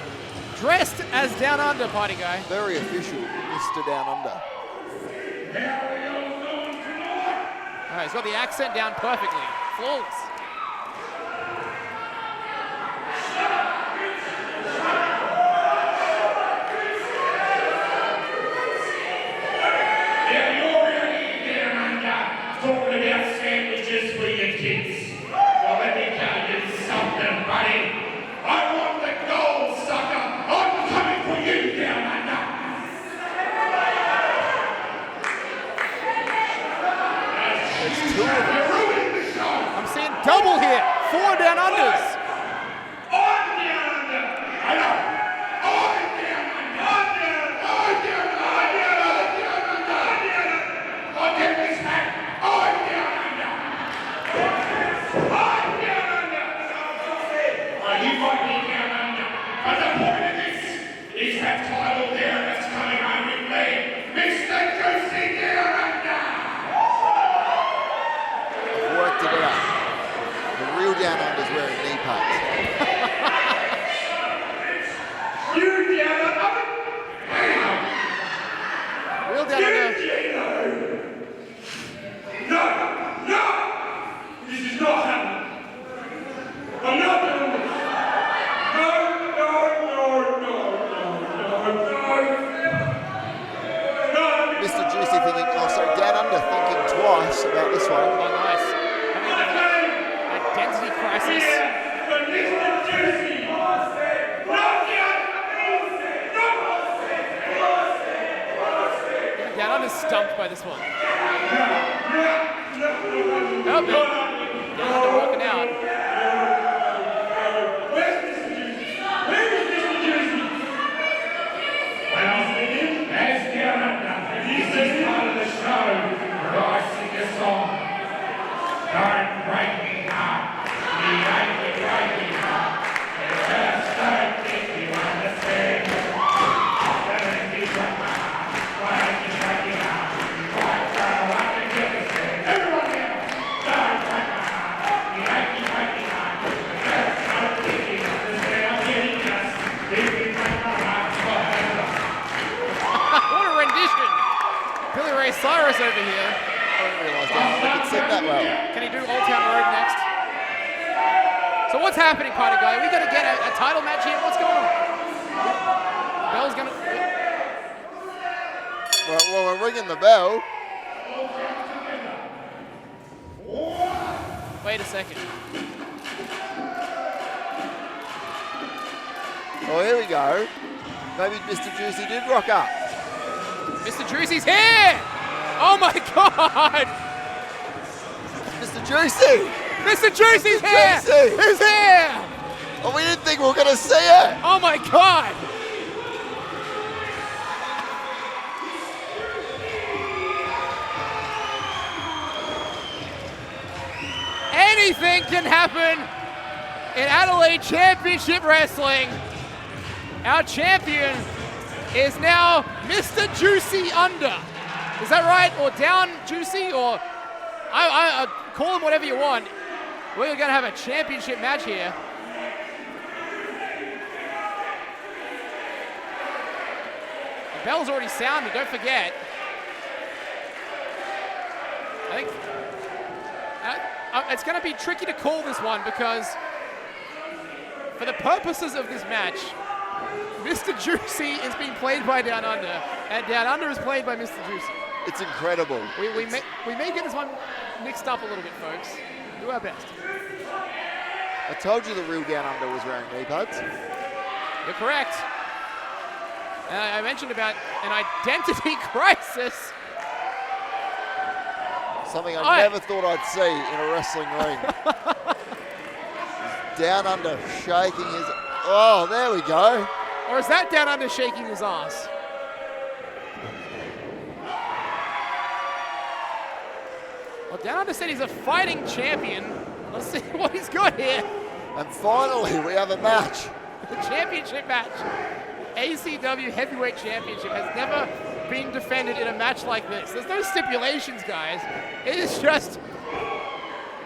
dressed as Down Under, party guy. Very official, Mr. Down Under. All right, he's got the accent down perfectly. Flawless. Talking about sandwiches for your kids. There's 2 of them. I'm seeing double here. 4 down unders. Worked it out. The real down under's wearing knee pads. Real down under. No! This is not happening. I'm not doing this. No. Mr. Juicy thinking, down under thinking twice about this one. Oh, nice. Having an identity crisis. Down under stumped by this one. Oh, man. Down under walking out. Cyrus over here. I didn't realise down under could sing that well. Can he do Old Town Road next? So what's happening, Party Guy? Are we going to get a title match here? What's going on? Bell's going to... Well, we're ringing the bell. Wait a second. Oh, here we go. Maybe Mr. Juicy did rock up. Mr. Juicy's here! Oh my God! Mr. Juicy! Mr. Juicy's here! Juicy! He's here! Oh, we didn't think we were going to see it! Oh my God! Anything can happen in Adelaide Championship Wrestling. Our champion is now Mr. Juicy Under. Is that right? Or down Juicy? Or I call him whatever you want. We're going to have a championship match here. The bell's already sounded, don't forget. I think it's going to be tricky to call this one because for the purposes of this match, Mr. Juicy is being played by Down Under, and Down Under is played by Mr. Juicy. It's incredible. We may get this one mixed up a little bit, folks. Do our best. I told you the real Down Under was wearing knee pads. You're correct. And I mentioned about an identity crisis. Something I never thought I'd see in a wrestling ring. Down Under shaking his... Oh, there we go. Or is that Down Under shaking his ass? Well, Down Under said he's a fighting champion. Let's see what he's got here. And finally, we have a match. The championship match. ACW Heavyweight Championship has never been defended in a match like this. There's no stipulations, guys. It is just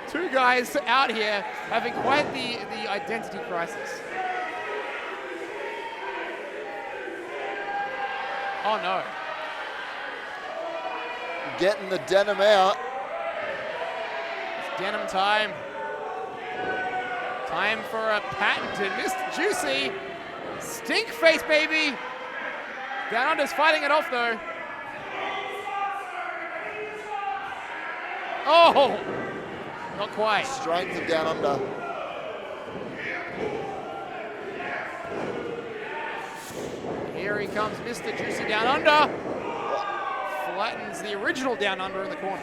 two guys out here having quite the identity crisis. Oh no. Getting the denim out. It's denim time. Time for a patented Mr. Juicy. Stink face, baby. Down Under's fighting it off though. Oh! Not quite. Strength of Down Under. Here he comes, Mr. Juicy Down Under. Flattens the original Down Under in the corner.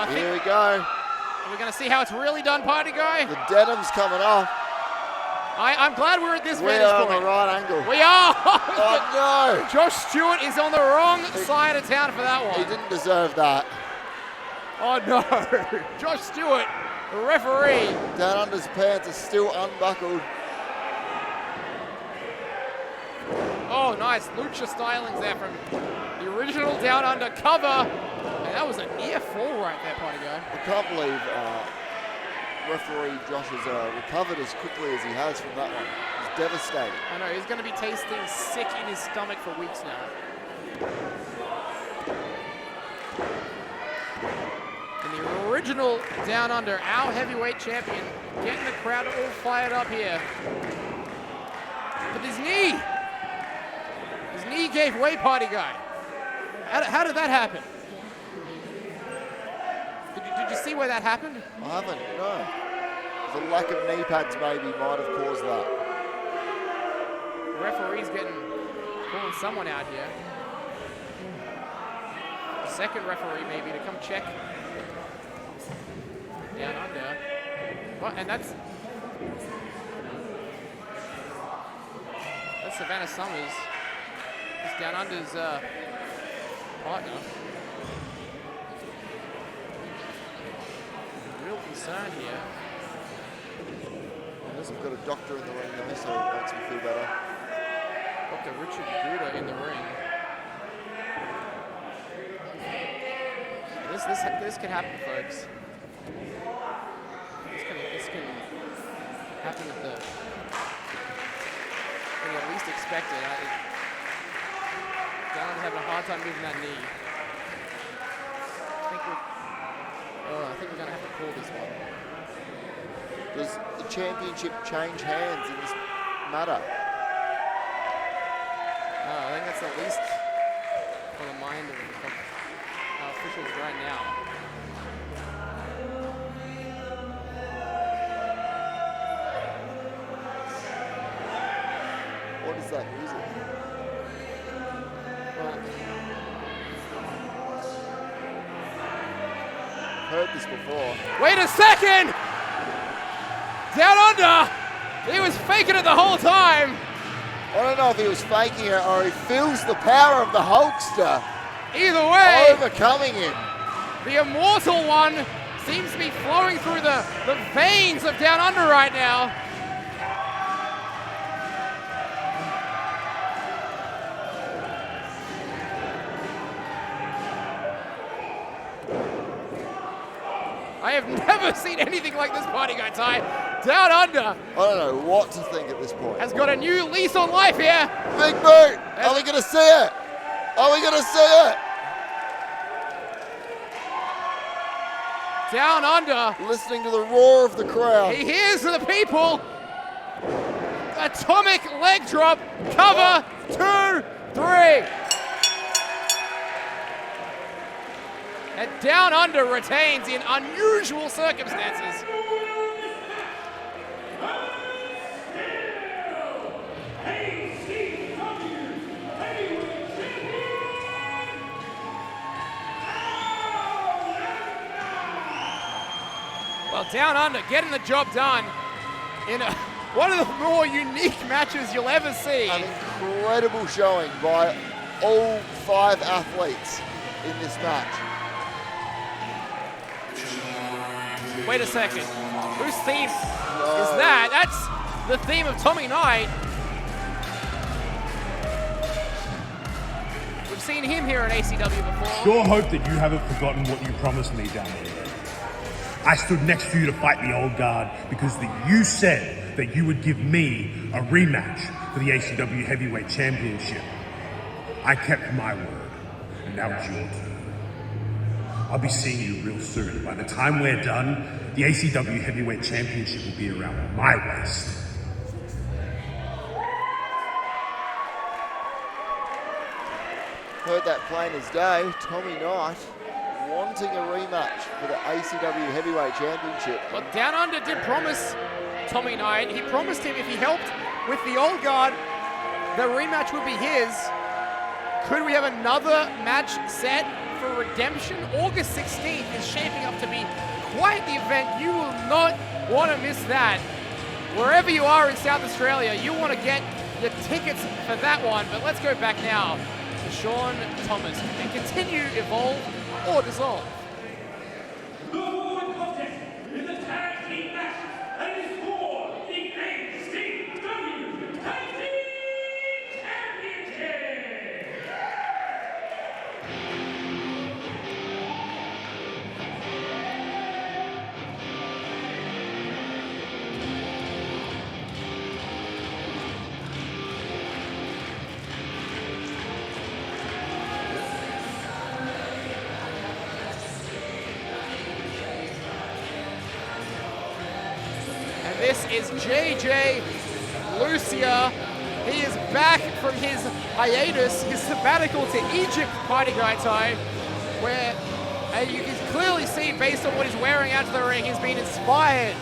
I think Here we go. we're going to see how it's really done, party guy. The denim's coming off. I'm glad we're at this We vantage are on point. the right angle. We are. Oh no! Josh Stewart is on the wrong side of town for that He one. didn't deserve that. Oh no. Josh Stewart, the referee. Down Under's pants are still unbuckled. Oh, nice. Lucha stylings there from the original Down Under cover. And that was a near fall right there, party guy. I can't believe referee Josh has recovered as quickly as he has from that one. It's devastating. I know, he's going to be tasting sick in his stomach for weeks now. And the original Down Under, our heavyweight champion, getting the crowd all fired up here. But his knee gave way, party guy. How did that happen? Did you see where that happened? I haven't, no. The lack of knee pads maybe might have caused that. The referee's calling someone out here. The second referee maybe to come check Down Under. Well, and that's Savannah Summers. It's Down Under's partner. Real concern here. We've got a doctor in the ring though, so it makes me feel better. Dr. Richard Guda in the ring. This can happen, folks. This can happen at when you at least expect it. Down Under having a hard time moving that knee. I think we're going to have to call this one. Does the championship change hands in this matter? I think that's at least on the mind of our officials right now. What is that music? Well, Heard this before. wait a second! Down Under! He was faking it the whole time! I don't know if he was faking it or he feels the power of the Hulkster Either way, overcoming him. the immortal one seems to be flowing through the veins of Down Under right now. I have never seen anything like this, party guy, Ty. Down Under I don't know what to think at this point. has got a new lease on life here. Big boot! Are we going to see it? Are we going to see it? Down Under, Listening to the roar of the crowd. he hears the people. Atomic leg drop, cover, 2, 3. And Down Under retains in unusual circumstances. Well, Down Under getting the job done in one of the more unique matches you'll ever see. An incredible showing by all 5 athletes in this match. Wait a second. Whose theme is that? That's the theme of Tommy Knight. We've seen him here at ACW before. Sure hope that you haven't forgotten what you promised me down there. I stood next to you to fight the old guard because you said that you would give me a rematch for the ACW Heavyweight Championship. I kept my word, and now it's your turn. I'll be seeing you real soon. By the time we're done, the ACW Heavyweight Championship will be around my waist. Heard that plain as day. Tommy Knight wanting a rematch for the ACW Heavyweight Championship. Well, Down Under did promise Tommy Knight. He promised him if he helped with the old guard, the rematch would be his. Could we have another match set for redemption? August 16th is shaping up to be quite the event. You will not want to miss that. Wherever you are in South Australia, you want to get your tickets for that one. But let's go back now to Sean Thomas and continue Evolve or Dissolve. The following contest is a tag team match and is for the ACW Tag Team Championship. This is JJ Lucia. He is back from his hiatus, his sabbatical to Egypt, Kaitoa, where you can clearly see, based on what he's wearing out to the ring, he's been inspired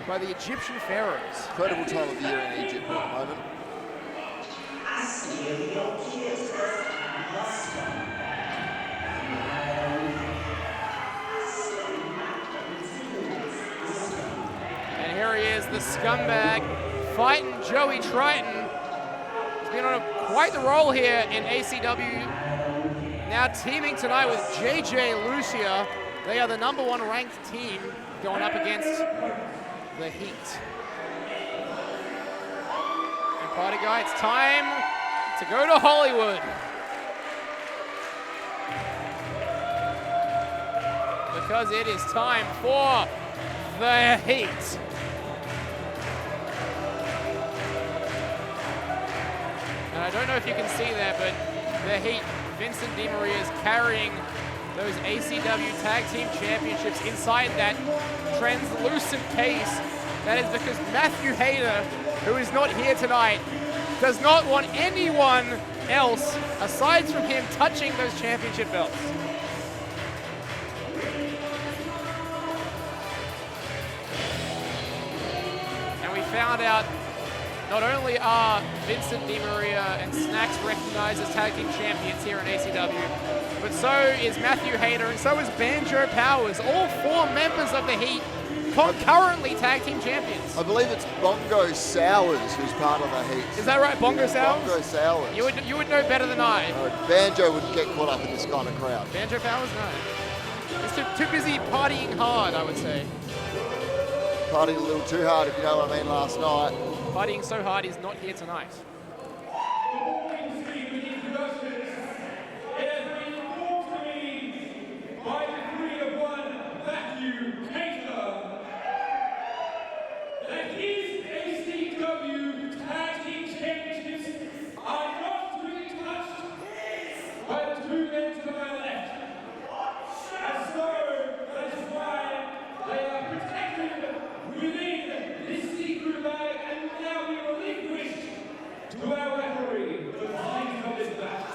by the Egyptian pharaohs. Incredible time of year in Egypt at the moment. And here he is, the scumbag, fighting Joey Triton. He's been on quite the roll here in ACW. Now teaming tonight with JJ Lucia. They are the #1 ranked team going up against the Heat. And party guy, it's time to go to Hollywood. Because it is time for the Heat. And I don't know if you can see that, but the Heat, Vincent DiMaria is carrying those ACW Tag Team Championships inside that translucent case. That is because Matthew Hayter, who is not here tonight, does not want anyone else, aside from him, touching those championship belts. And we found out not only are Vincent DiMaria and Snacks recognized as tag team champions here in ACW, but so is Matthew Hayter and so is Banjo Powers, all 4 members of the Heat, concurrently tag team champions. I believe it's Bongo Sowers who's part of the Heat. Is that right, Bongo Sowers? Bongo Sowers. You would know better than I. Banjo wouldn't get caught up in this kind of crowd. Banjo Powers, no. He's too busy partying hard, I would say. Partied a little too hard, if you know what I mean, last night. Partying so hard he's not here tonight. By decree of one Matthew Kaitoa, that his ACW Tag Team Championships are not to be touched by the 2 men to my left. And so, that is why they are protected within this secret bag, and now we relinquish to our referee the finding of this match.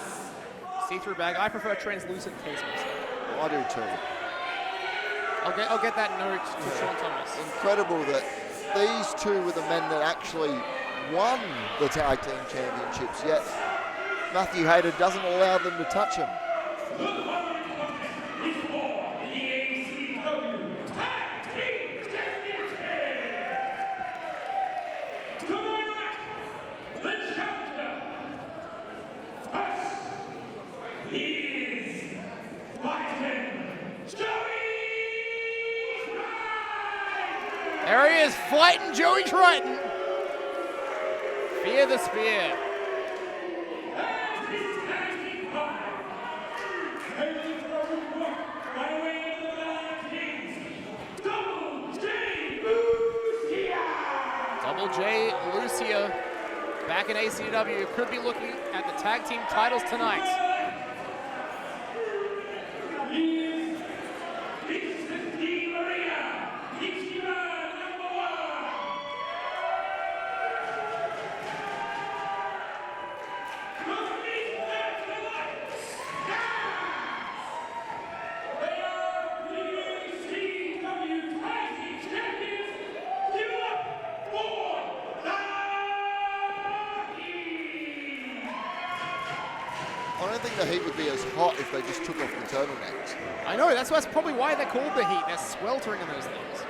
See-through bag. I prefer translucent case myself. I do too. I'll get that note to Sean Thomas. Incredible that these 2 were the men that actually won the Tag Team Championships, yet Matthew Hayter doesn't allow them to touch him. The following contest is for the ACW Tag Team Championship. To my right, the challenger. First, he is fighting Joey Triton. There he is, fighting Joey Triton. Fear the spear. And his tag team partner, hailing from New York by way of the Valley Kings, Double J Lucia. Double J Lucia back in ACW. Could be looking at the tag team titles tonight. He is Vincent DiMaria, Ichira #1. Look at these men tonight. They are the ACW Tag Team Champions. Give it up for the Heat. think the Heat would be as hot if they just took off the turtlenecks. I know, that's probably why they're called the Heat. They're sweltering in those things.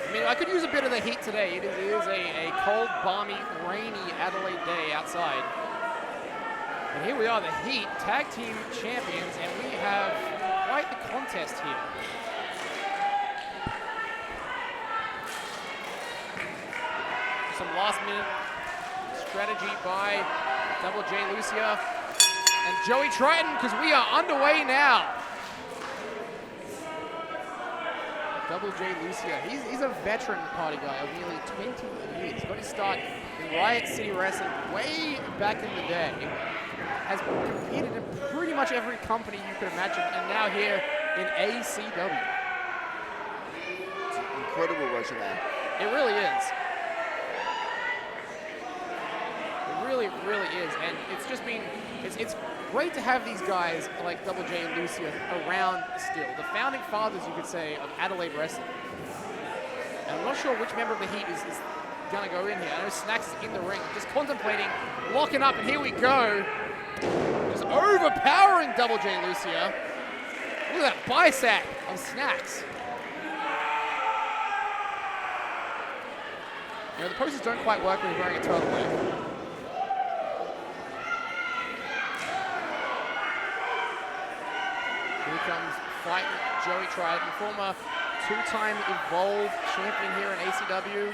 I mean, I could use a bit of the heat today. It is a cold, balmy, rainy Adelaide day outside. And here we are, the Heat Tag Team Champions, and we have quite the contest here. Some last-minute strategy by Double J Lucia and Joey Triton, because we are underway now. Double J Lucia, he's a veteran party guy of nearly 20 years. Got his start in Riot City Wrestling way back in the day. Has competed in pretty much every company you could imagine, and now here in ACW. It's an incredible resume. It really is. It really, really is, and it's just been, it's great to have these guys like Double J and Lucia around still. The founding fathers, you could say, of Adelaide wrestling. And I'm not sure which member of the Heat is gonna go in here. I know Snacks is in the ring, just contemplating, locking up, and here we go. Just overpowering Double J Lucia. Look at that bicep of Snacks. You know, the posters don't quite work when you're wearing a turtleneck. Here comes fighting Joey Triton, former two-time Evolve Champion here in ACW.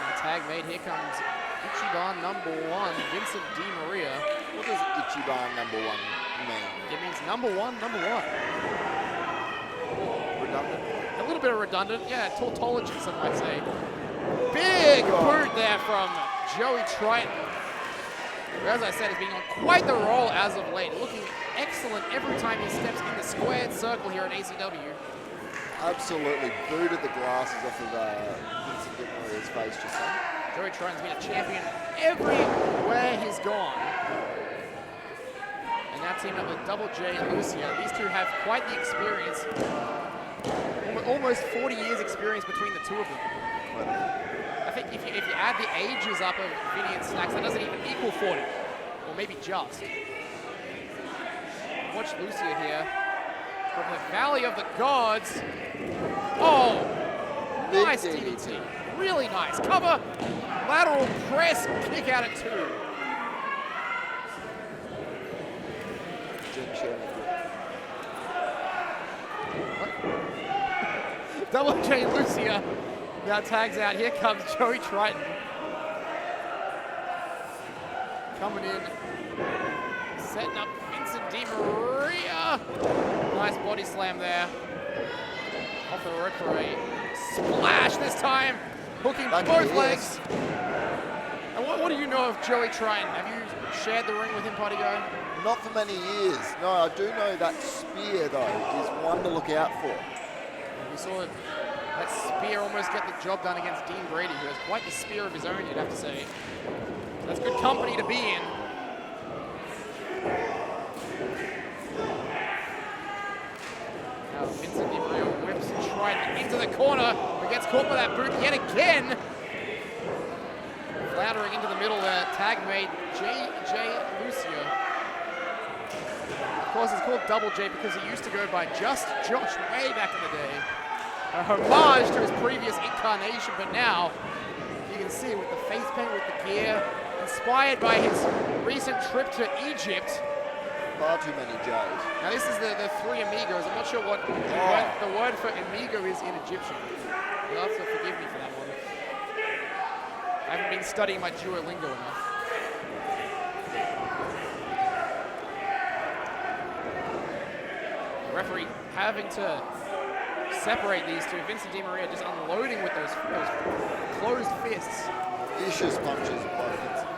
And tag made, here comes Ichiban #1, Vincent DiMaria. What does Ichiban #1 mean? It means number one. Redundant? A little bit of redundant, yeah, tautology, some might say. Big boot there from Joey Triton. Who, as I said, has been on quite the roll as of late, looking excellent every time he steps in the squared circle here at ACW. Absolutely booted the glasses off of Vincent DiMaria's face just then. Joey Triton's been a champion everywhere he's gone. And now teamed up with Double J and Lucia. These two have quite the experience. Almost 40 years experience between the two of them. I think if you add the ages up of Vinny and Snacks, that doesn't even equal 40. Or maybe just. Watch Lucia here. From the Valley of the Gods. Oh! Nice DDT. Really nice. Cover. Lateral press. Kick out at 2. Double J Lucia now tags out. Here comes Joey Triton. Coming in. Setting up Vincent DiMaria. Nice body slam there. Off the rope for a splash this time. Hooking both legs. And what do you know of Joey Triton? Have you shared the ring with him, Party Guy? Not for many years. No, I do know that spear, though, is one to look out for. We saw that spear almost get the job done against Dean Brady, who has quite the spear of his own, you'd have to say. That's good company to be in. Now Vincent DiMaria whips Triton into the corner, but gets caught by that boot yet again. Floundering into the middle there, tag made J.J. Lucia. Of course, it's called Double J because he used to go by Just Josh way back in the day. A homage to his previous incarnation, but now you can see with the face paint, with the gear, inspired by his recent trip to Egypt. Far too many Joes. Now this is the 3 amigos. I'm not sure what the word for amigo is in Egyptian. You'll have to forgive me for that one. I haven't been studying my Duolingo enough. The referee having to separate these two. Vincent DiMaria just unloading with those closed fists. Vicious punches by Vincent.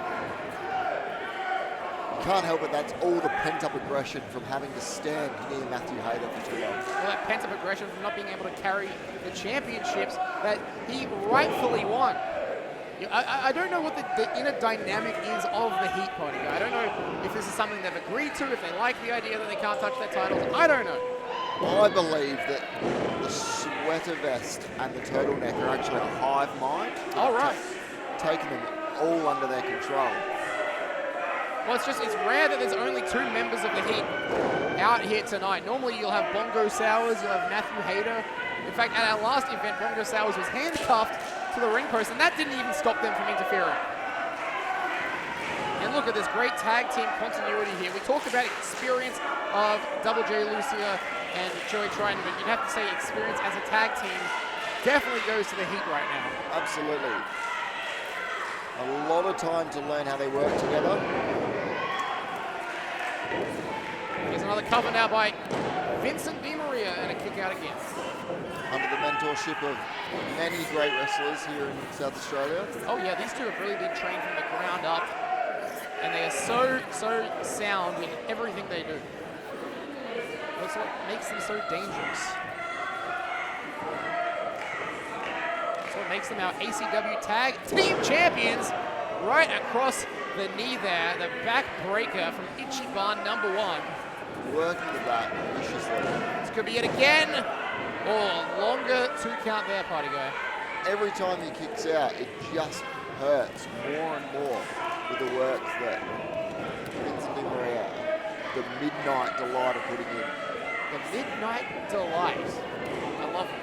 You can't help it, that's all the pent-up aggression from having to stand near Matthew Hayter for too long. All that pent-up aggression from not being able to carry the championships that he rightfully won. I don't know what the inner dynamic is of the Heat Party. I don't know if this is something they've agreed to, if they like the idea that they can't touch their titles. I don't know. I believe that the sweater vest and the turtleneck are actually a hive mind. All right. Taking them all under their control. Well, it's rare that there's only 2 members of the Heat out here tonight. Normally you'll have Bongo Sowers, you'll have Matthew Hayter. In fact, at our last event, Bongo Sowers was handcuffed to the ring post, and that didn't even stop them from interfering. And look at this great tag team continuity here. We talked about experience of Double J Lucia and Joey Triton, but you'd have to say experience as a tag team definitely goes to the Heat right now. Absolutely. A lot of time to learn how they work together. Here's another cover now by Vincent DiMaria, and a kick out again. Under the mentorship of many great wrestlers here in South Australia. Oh yeah, these two have really been trained from the ground up, and they are so sound in everything they do. That's what makes them so dangerous. That's what makes them our ACW Tag Team Champions. Right across the knee there, the back breaker from Ichiban #1. Working the back viciously. This could be it again. Oh, longer 2 count there, party guy. Every time he kicks out, it just hurts more and more with the work that Vincent DiMaria, the Midnight Delight, are putting in. The Midnight Delight. I love it.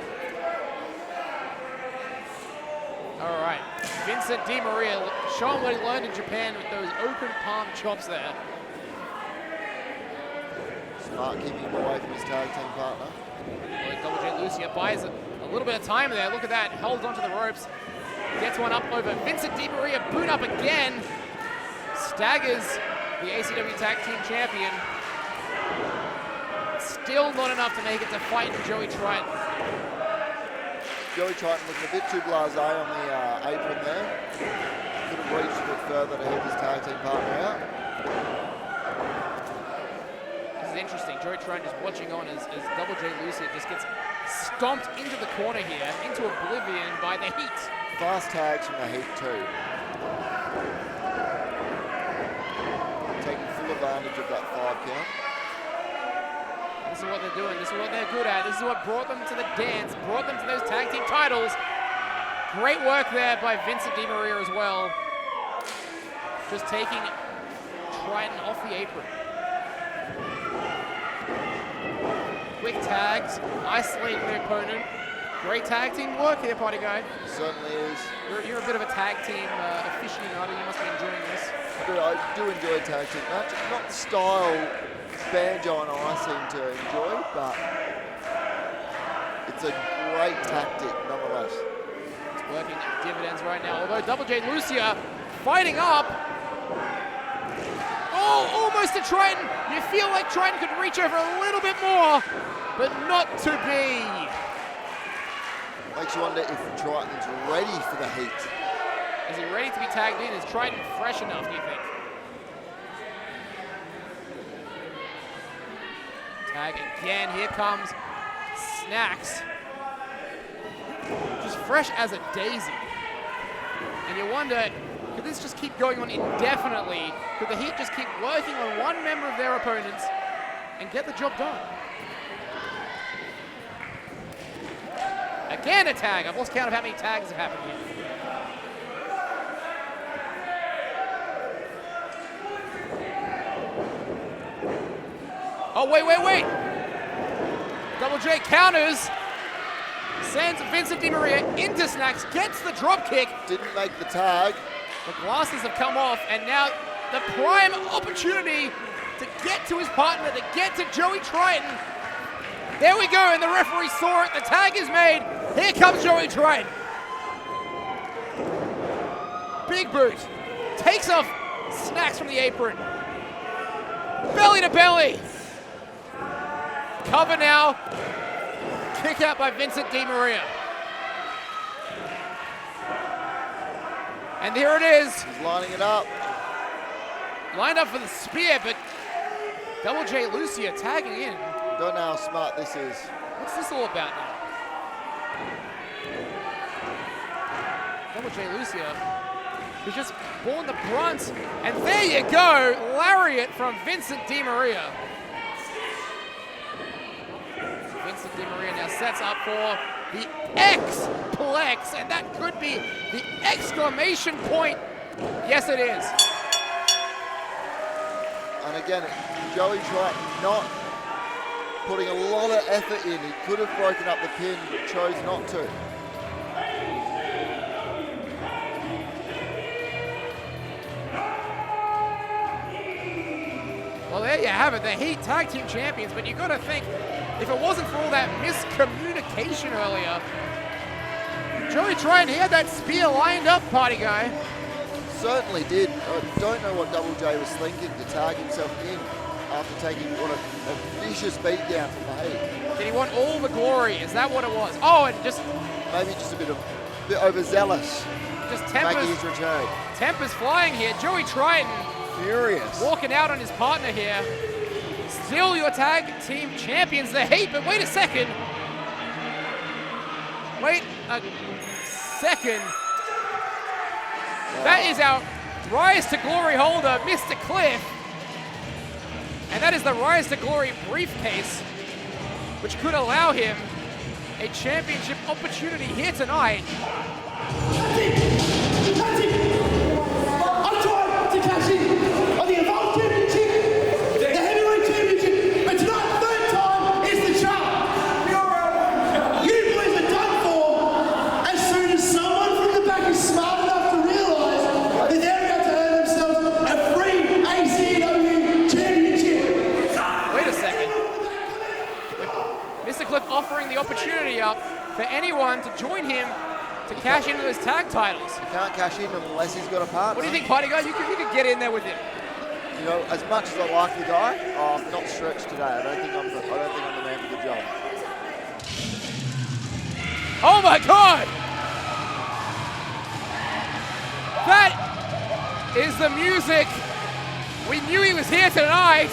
All right, Vincent DiMaria showing what he learned in Japan with those open palm chops there. Smart keeping him away from his tag team partner. Well, Double J Lucia buys a little bit of time there. Look at that, holds onto the ropes. Gets one up over Vincent DiMaria, boot up again. Staggers the ACW Tag Team Champion. Still not enough to make it to fight Joey Triton. Joey Triton looking a bit too blasé on the apron there. Could have reached a bit further to help his tag team partner out. This is interesting. Joey Triton just watching on as Double J Lucia just gets stomped into the corner here, into oblivion by the Heat. Fast tags from the Heat too. Taking full advantage of that 5 count. This is what they're doing. This is what they're good at. This is what brought them to the dance, brought them to those tag team titles. Great work there by Vincent DiMaria as well. Just taking Triton off the apron. Quick tags, isolating their opponent. Great tag team work here, party guy. Certainly is. You're a bit of a tag team aficionado. You must be enjoying this. I do enjoy tag team matches. Not the style Banjo and I seem to enjoy, but it's a great tactic nonetheless. It's working dividends right now. Although Double J Lucia fighting up. Oh, almost to Triton. You feel like Triton could reach over a little bit more, but not to be. Makes you wonder if Triton's ready for the Heat. Is he ready to be tagged in? Is Triton fresh enough, do you think? Tag again, here comes Snacks. Just fresh as a daisy. And you wonder, could this just keep going on indefinitely? Could the Heat just keep working on one member of their opponents and get the job done? Again a tag. I've lost count of how many tags have happened here. Oh, wait. Double J counters. Sends Vincent DiMaria into Snacks. Gets the drop kick. Didn't make the tag. The glasses have come off, and now the prime opportunity to get to his partner, to get to Joey Triton. There we go, and the referee saw it. The tag is made. Here comes Joey Triton. Big boot. Takes off Snacks from the apron. Belly to belly. Cover now. Kick out by Vincent DiMaria. And here it is. He's lining it up. Lined up for the spear, but Double J Lucia tagging in. Don't know how smart this is. What's this all about now? Double J Lucia has just borne the brunt. And there you go, lariat from Vincent DiMaria. Vincent DiMaria now sets up for the X-Plex, and that could be the exclamation point. Yes, it is. And again, Joey tried not putting a lot of effort in. He could have broken up the pin, but chose not to. Well, there you have it, the Heat Tag Team Champions, but you got to think, if it wasn't for all that miscommunication earlier, Joey Triton, he had that spear lined up, party guy. Certainly did. I don't know what Double J was thinking to tag himself in after taking what a vicious beatdown from the Heat. Did he want all the glory? Is that what it was? Oh, and just Maybe just a bit overzealous. just Making his return. tempers flying here. Joey Triton Furious. walking out on his partner here. Still your tag team champions, the Heat, but wait a second. Wait a second. That is our Rise to Glory holder, Mr. Cliff. And that is the Rise to Glory briefcase, which could allow him a championship opportunity here tonight. I'm trying to cash in on the Evolve Championship, the Heavyweight Championship, but tonight, third time, is the charm. You boys are done for as soon as someone from the back is smart enough to realise that they're about to earn themselves a free ACW Championship. Wait a second. Mr. Cliff offering the opportunity up for anyone to join him to cash into his tag titles. You can't cash in unless he's got a partner. What do you think, party guy? You could get in there with him. You know, as much as I like the guy, I'm not stretched today. I don't think I'm the man for the job. Oh my God! That is the music. We knew he was here tonight.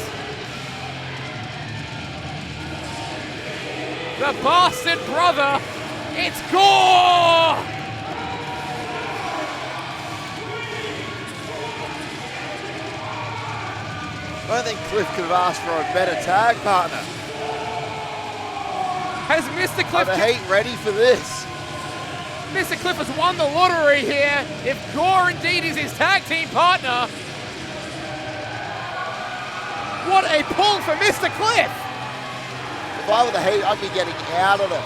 The bastard brother. It's Gore! I don't think Cliff could have asked for a better tag partner. Has Mr. Are Cliff... the Heat ready for this? Mr. Cliff has won the lottery here. If Gore indeed is his tag team partner. What a pull for Mr. Cliff! If I were the Heat, I'd be getting out of it.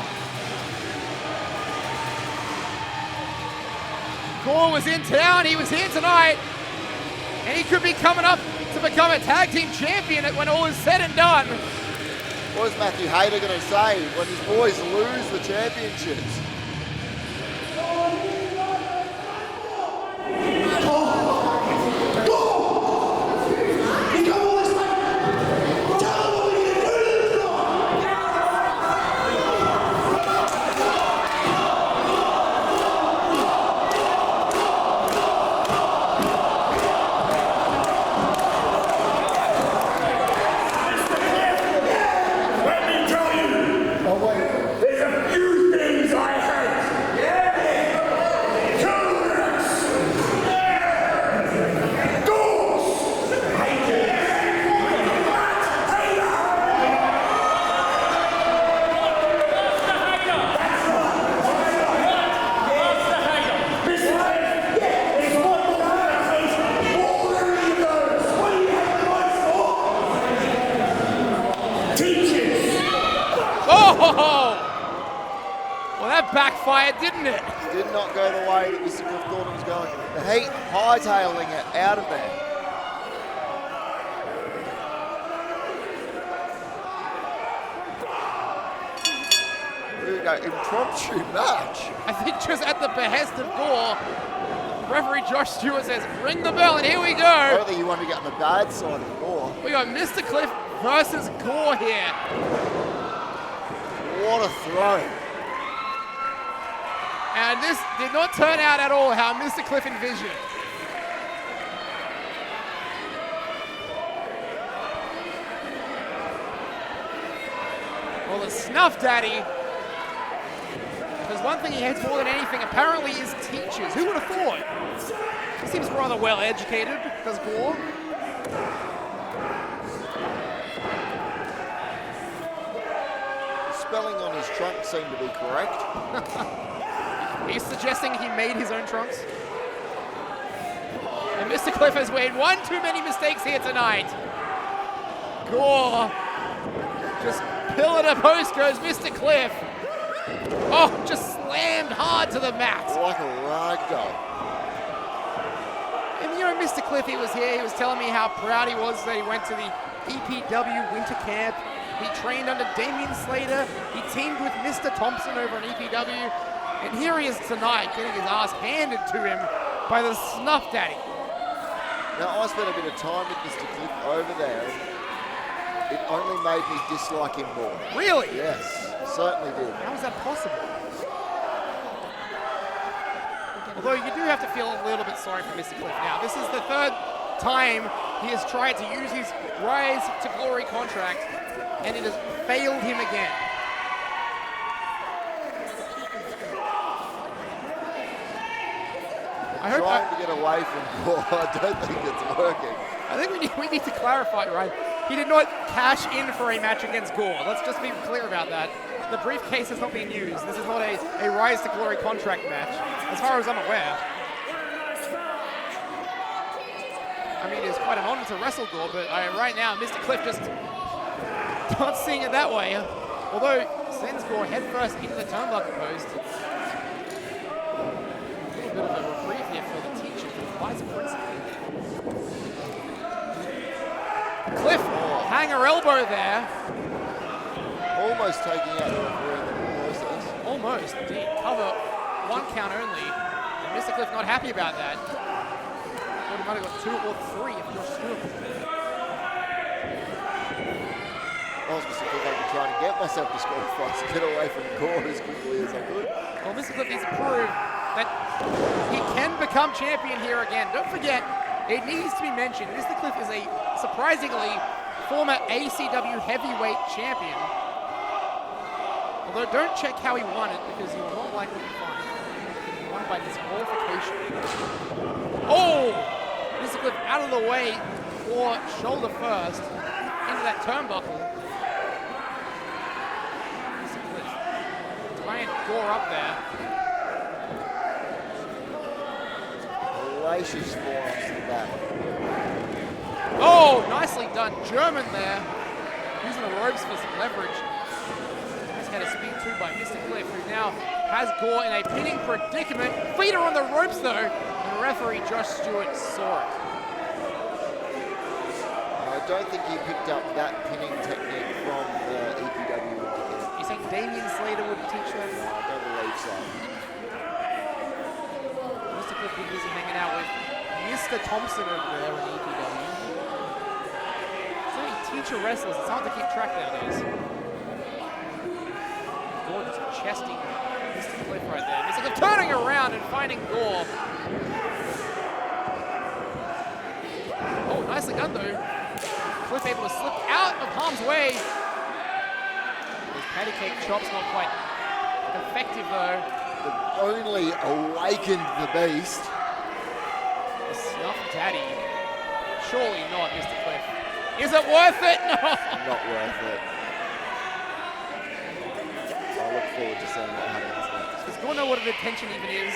Gore was in town, he was here tonight, and he could be coming up to become a tag team champion when all is said and done. What is Matthew Hayter going to say when his boys lose the championships? Backfired, didn't it? Did not go the way that Mr. Cliff thought it was going. The Heat hightailing it out of there. Here we go, impromptu match. I think just at the behest of Gore, referee Josh Stewart says, ring the bell, and here we go. I don't think you want to get on the bad side of Gore. We got Mr. Cliff versus Gore here. What a throw. And this did not turn out at all how Mr. Cliff envisioned. Well, the Snuff Daddy, there's one thing he hates more than anything, apparently, is teachers. Who would have thought? He seems rather well educated, does Gore. The spelling on his trunk seemed to be correct. He's suggesting he made his own trunks. And Mr. Cliff has made one too many mistakes here tonight. Gore. Just pillar to post goes Mr. Cliff. Oh, just slammed hard to the mat. Like a rag doll. And you know, Mr. Cliff, he was here, he was telling me how proud he was that he went to the EPW winter camp. He trained under Damian Slater. He teamed with Mr. Thompson over in EPW. And here he is tonight, getting his ass handed to him by the Snuff Daddy. Now, I spent a bit of time with Mr. Cliff over there, and it only made me dislike him more. Really? Yes, it certainly did. How is that possible? Although you do have to feel a little bit sorry for Mr. Cliff now. This is the third time he has tried to use his Rise to Glory contract, and it has failed him again. Trying to get away from Gore, I don't think it's working. I think we need to clarify, right? He did not cash in for a match against Gore. Let's just be clear about that. The briefcase has not been used. This is not a Rise to Glory contract match, as far as I'm aware. I mean, it's quite an honor to wrestle Gore, but right now, Mr. Cliff just not seeing it that way. Although, sends Gore headfirst into the turnbuckle post. A little bit of a reprieve here for the teacher, for the vice principal. Cliff, hanger elbow there. Almost taking out the referee in the process. Almost, indeed. Cover, one count only. And Mr. Cliff not happy about that. Thought he might have got 2 or 3 if you're still. I was Mr. Cliff, I've been trying to get myself disqualified to get away from Gore as quickly as I could. Well, Mr. Cliff needs to prove that he can become champion here again. Don't forget, it needs to be mentioned, Mr. Cliff is a surprisingly former ACW heavyweight champion. Although don't check how he won it, because you will not likely to find it. He won by disqualification. Oh! Mr. Cliff out of the way for shoulder first into that turnbuckle. Mr. Cliff tying Gore up there. Hellacious forearms to the back. Oh, nicely done. German there. Using the ropes for some leverage. Nice head of speed too by Mr. Cliff, who now has Gore in a pinning predicament. Feet are on the ropes though. And referee Josh Stewart saw it. I don't think he picked up that pinning technique from the EPW. You think Damian Slater would teach that? No, I don't believe so. Mr. Cliff been busy hanging out with Mr. Thompson over there in EPW. So many teacher wrestlers, it's hard to keep track nowadays. Gore just chesting Mr. Cliff right there. Mr. Cliff turning around and finding Gore. Oh, nicely done though. Cliff able to slip out of harm's way. His patty cake chop's not quite effective though. Only awakened the beast. The Snuff Daddy. Surely not, Mr. Cliff. Is it worth it? No. Not worth it. I look forward to seeing what happens next. Does Gore know what an attention even is?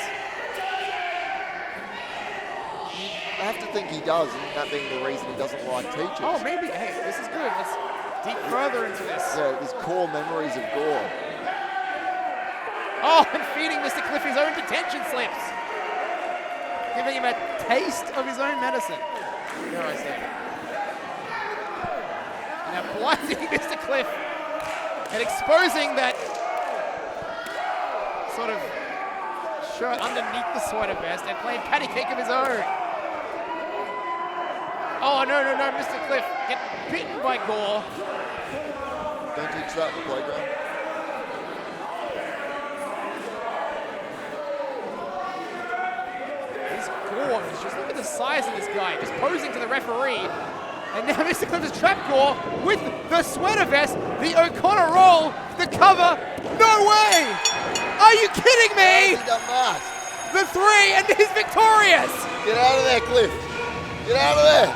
I have to think he does, and that being the reason he doesn't like teachers. Oh, maybe. Hey, this is good. Let's deep further into this. Yeah, his core memories of Gore. Oh, and feeding Mr. Cliff his own detention slips. Giving him a taste of his own medicine. Dare I say. Now blinding Mr. Cliff and exposing that sort of shirt underneath the sweater vest and playing patty cake of his own. Oh, no, Mr. Cliff getting bitten by Gore. Don't teach that in the playground. This Gore is just, look at the size of this guy, just posing to the referee. And now Mr. Cliff has trapped Gore with the sweater vest, the O'Connor roll, the cover. No way! Are you kidding me? He done that. The 3, and he's victorious! Get out of there, Cliff. Get out of there.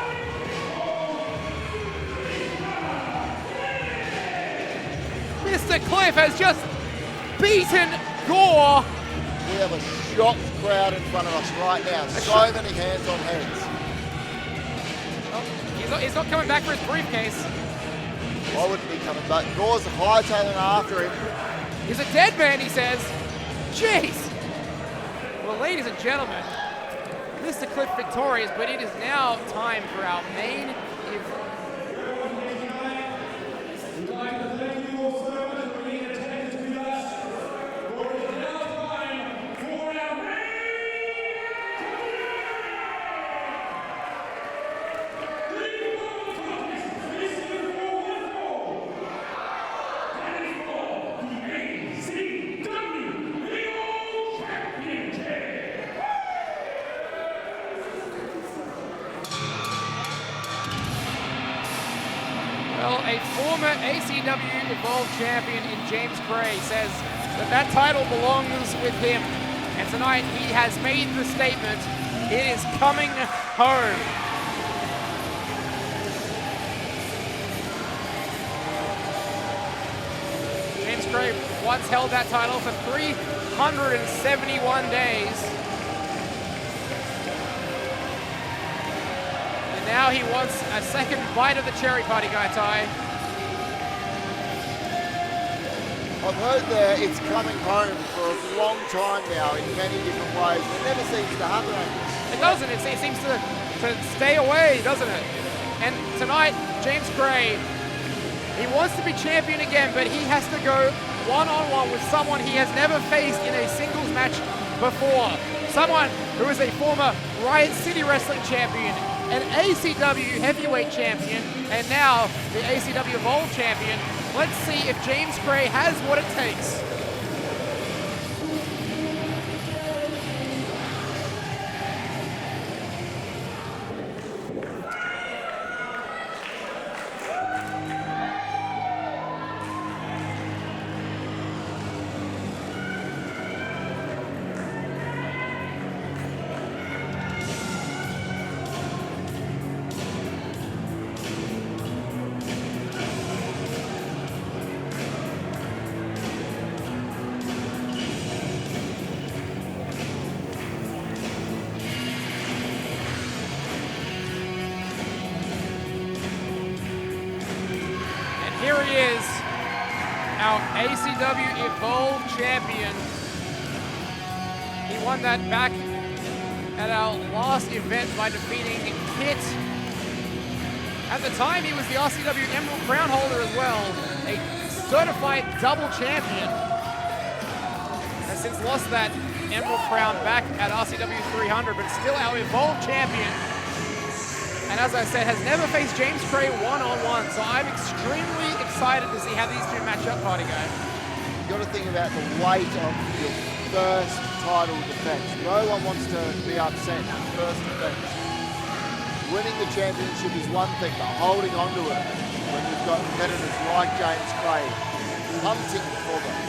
Mr. Cliff has just beaten Gore. We have a shocked crowd in front of us right now. So many hands on heads. Oh, he's not coming back for his briefcase. I wouldn't be coming back. Gore's hightailing after him. He's a dead man, he says. Jeez. Well, ladies and gentlemen, Mr. Cliff victorious, but it is now time for our main event. Well, a former ACW Evolve Champion in James Kray says that title belongs with him. And tonight he has made the statement, it is coming home. James Kray once held that title for 371 days. Now he wants a second bite of the cherry party, Kaitoa. I've heard there it's coming home for a long time now in many different ways. It never seems to happen. It doesn't. It seems to stay away, doesn't it? And tonight, James Kray, he wants to be champion again, but he has to go one-on-one with someone he has never faced in a singles match before. Someone who is a former Riot City Wrestling champion, an ACW Heavyweight Champion, and now the ACW Evolve Champion. Let's see if James Kray has what it takes. Here he is, our ACW Evolve Champion. He won that back at our last event by defeating Kit. At the time, he was the RCW Emerald Crown holder as well, a certified double champion. Has since lost that Emerald Crown back at RCW 300, but still our Evolve Champion. And as I said, has never faced James Kray one-on-one, so I'm extremely excited to see how these two match up, Party Guy. You've got to think about the weight of your first title defense. No one wants to be upset at first defense. Winning the championship is one thing, but holding on to it when you've got competitors like James Kray hunting for them.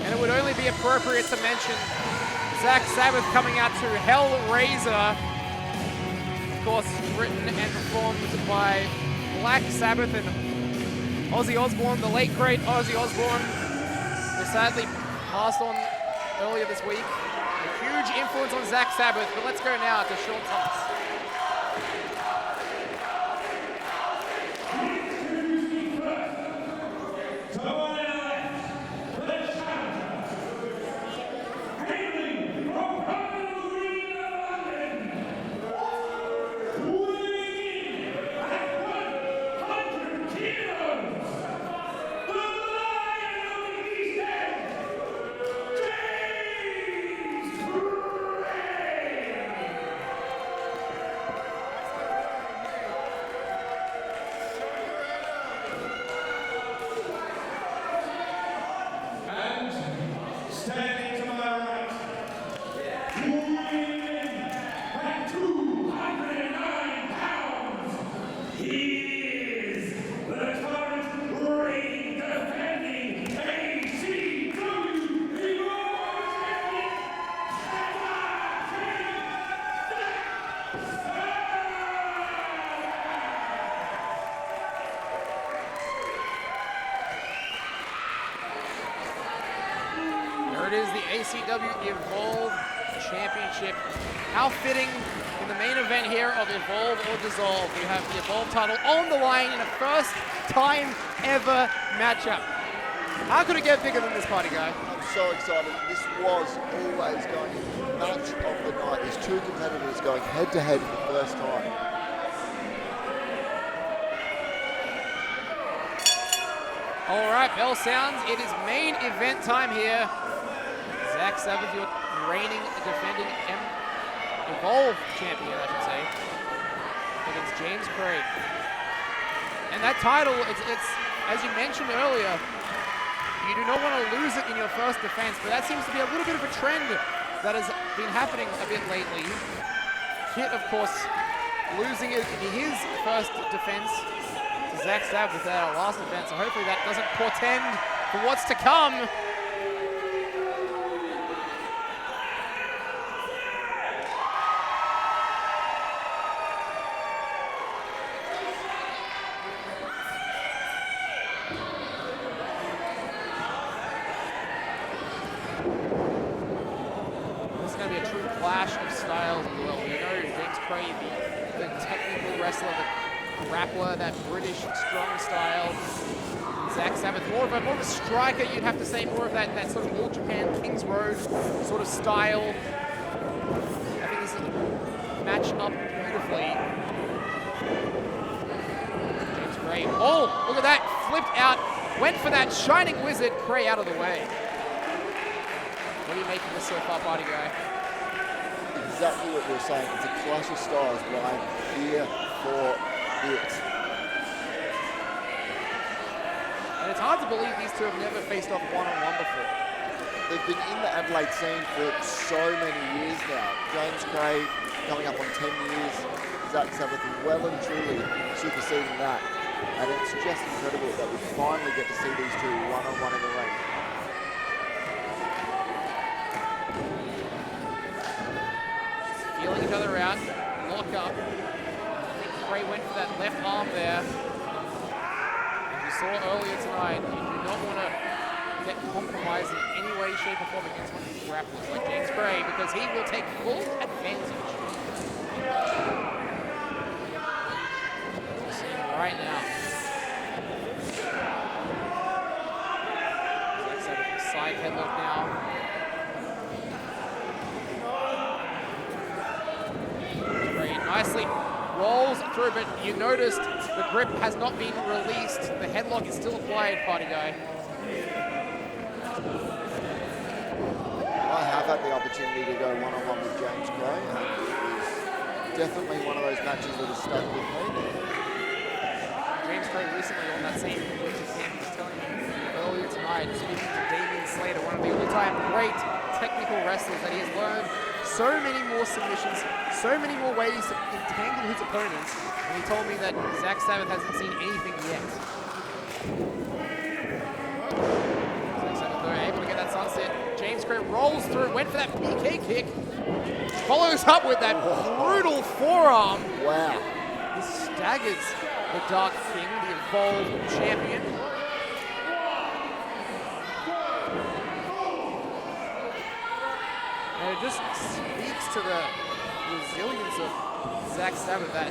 It would only be appropriate to mention Zak Sabbath coming out to Hellraiser. Of course, written and performed by Black Sabbath and Ozzy Osbourne, the late great Ozzy Osbourne, who sadly passed on earlier this week. A huge influence on Zak Sabbath, but let's go now to Sean Thomas. it is, the ACW Evolve Championship. How fitting in the main event here of Evolve or Dissolve. You have the Evolve title on the line in a first time ever matchup. How could it get bigger than this, party guy? I'm so excited. This was always going to be match of the night. There's two competitors going head to head for the first time. All right, bell sounds. It is main event time here. Zak Sabbath, your reigning, defending Evolve champion, I should say, against James Kray. And that title, it's as you mentioned earlier, you do not want to lose it in your first defense, but that seems to be a little bit of a trend that has been happening a bit lately. Kit, of course, losing it in his first defense to Zak Sabbath with our last defense, so hopefully that doesn't portend for what's to come. This is going to be a true clash of styles as well. We know James Kray, the technical wrestler, the grappler, that British strong style. Zak Sabbath, more of a striker, you'd have to say, more of that sort of All Japan Kings Road sort of style. I think this is match up beautifully. James Kray, oh, look at that, flipped out, went for that Shining Wizard, Kray out of the way. What are you making this so far, party guy? Exactly what you're saying. It's a clash of styles, but I'm here for it. And it's hard to believe these two have never faced off one-on-one before. They've been in the Adelaide scene for so many years now. James Kray coming up on 10 years. Zak Sabbath well and truly superseding that. And it's just incredible that we finally get to see these two one-on-one in the ring. Feeling each other out, lock up. I think Kray went for that left arm there. As you saw earlier tonight, you do not want to get compromised in any way, shape, or form against one of these grapplers like James Kray, because he will take full advantage. We're seeing right now. Zak Sabbath, side headlock now. Nicely rolls through, but you noticed the grip has not been released. The headlock is still applied, party guy. I have had the opportunity to go one-on-one with James Kray, and it was definitely one of those matches that has stuck with me. James Kray recently on that same camp was telling me earlier tonight, speaking to Damien Slater, one of the all-time great technical wrestlers, that he has learned so many more submissions, so many more ways to entangle his opponents, and he told me that Zak Sabbath hasn't seen anything yet. Zak Sabbath, though, able to get that sunset. James Kray rolls through, went for that PK kick, follows up with that brutal forearm. Wow. He staggers the Dark King, the Evolve Champion. And it just speaks to the resilience of Zak Sabbath, that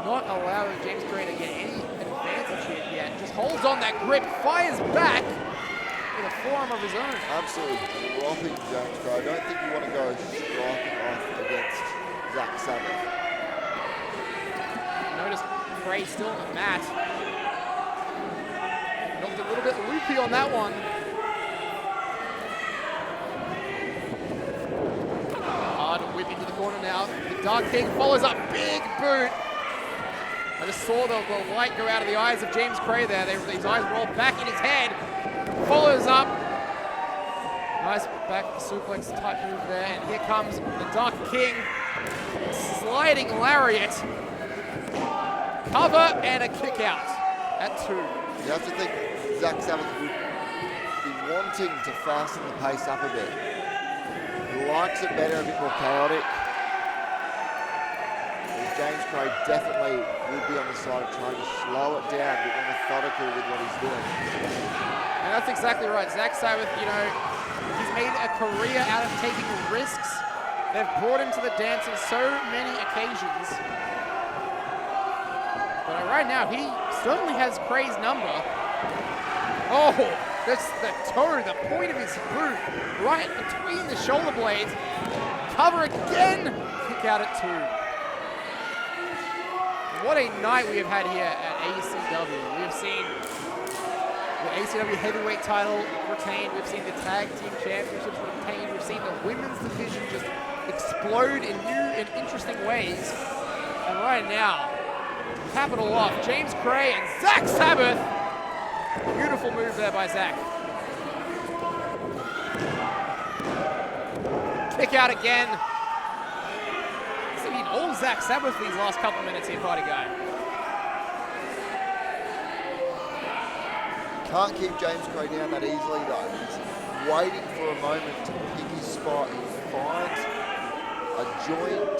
not allowing James Kray to get any advantage here yet. Just holds on that grip, fires back with a forearm of his own. Absolutely dropping James Kray. I don't think you want to go striking off against Zak Sabbath. Notice Kray still on the mat. Looked a little bit loopy on that one. Whip into the corner now. The Dark King follows up, big boot. I just saw the light go out of the eyes of James Kray there. His eyes roll back in his head. Follows up. Nice back suplex type move there. And here comes the Dark King. Sliding lariat. Cover and a kick out at 2. You have to think Zak Sabbath would be wanting to fasten the pace up a bit. He likes it better, a bit more chaotic. James Kray definitely would be on the side of trying to slow it down, a bit more methodical with what he's doing. And that's exactly right. Zak Sabbath, you know, He's made a career out of taking risks. They've brought him to the dance on so many occasions. But right now, he certainly has Kray's number. Oh, that's the toe, the point of his boot, right between the shoulder blades. Cover again, kick out at 2. What a night we have had here at ACW. We have seen the ACW heavyweight title retained. We've seen the tag team championships retained. We've seen the women's division just explode in new and interesting ways. And right now, cap it all off, James Kray and Zak Sabbath. Beautiful move there by Zak. Kick out again. It's been all Zak Sabbath these last couple of minutes here, party guy. Can't keep James Kray down that easily though. He's waiting for a moment to pick his spot. He finds a joint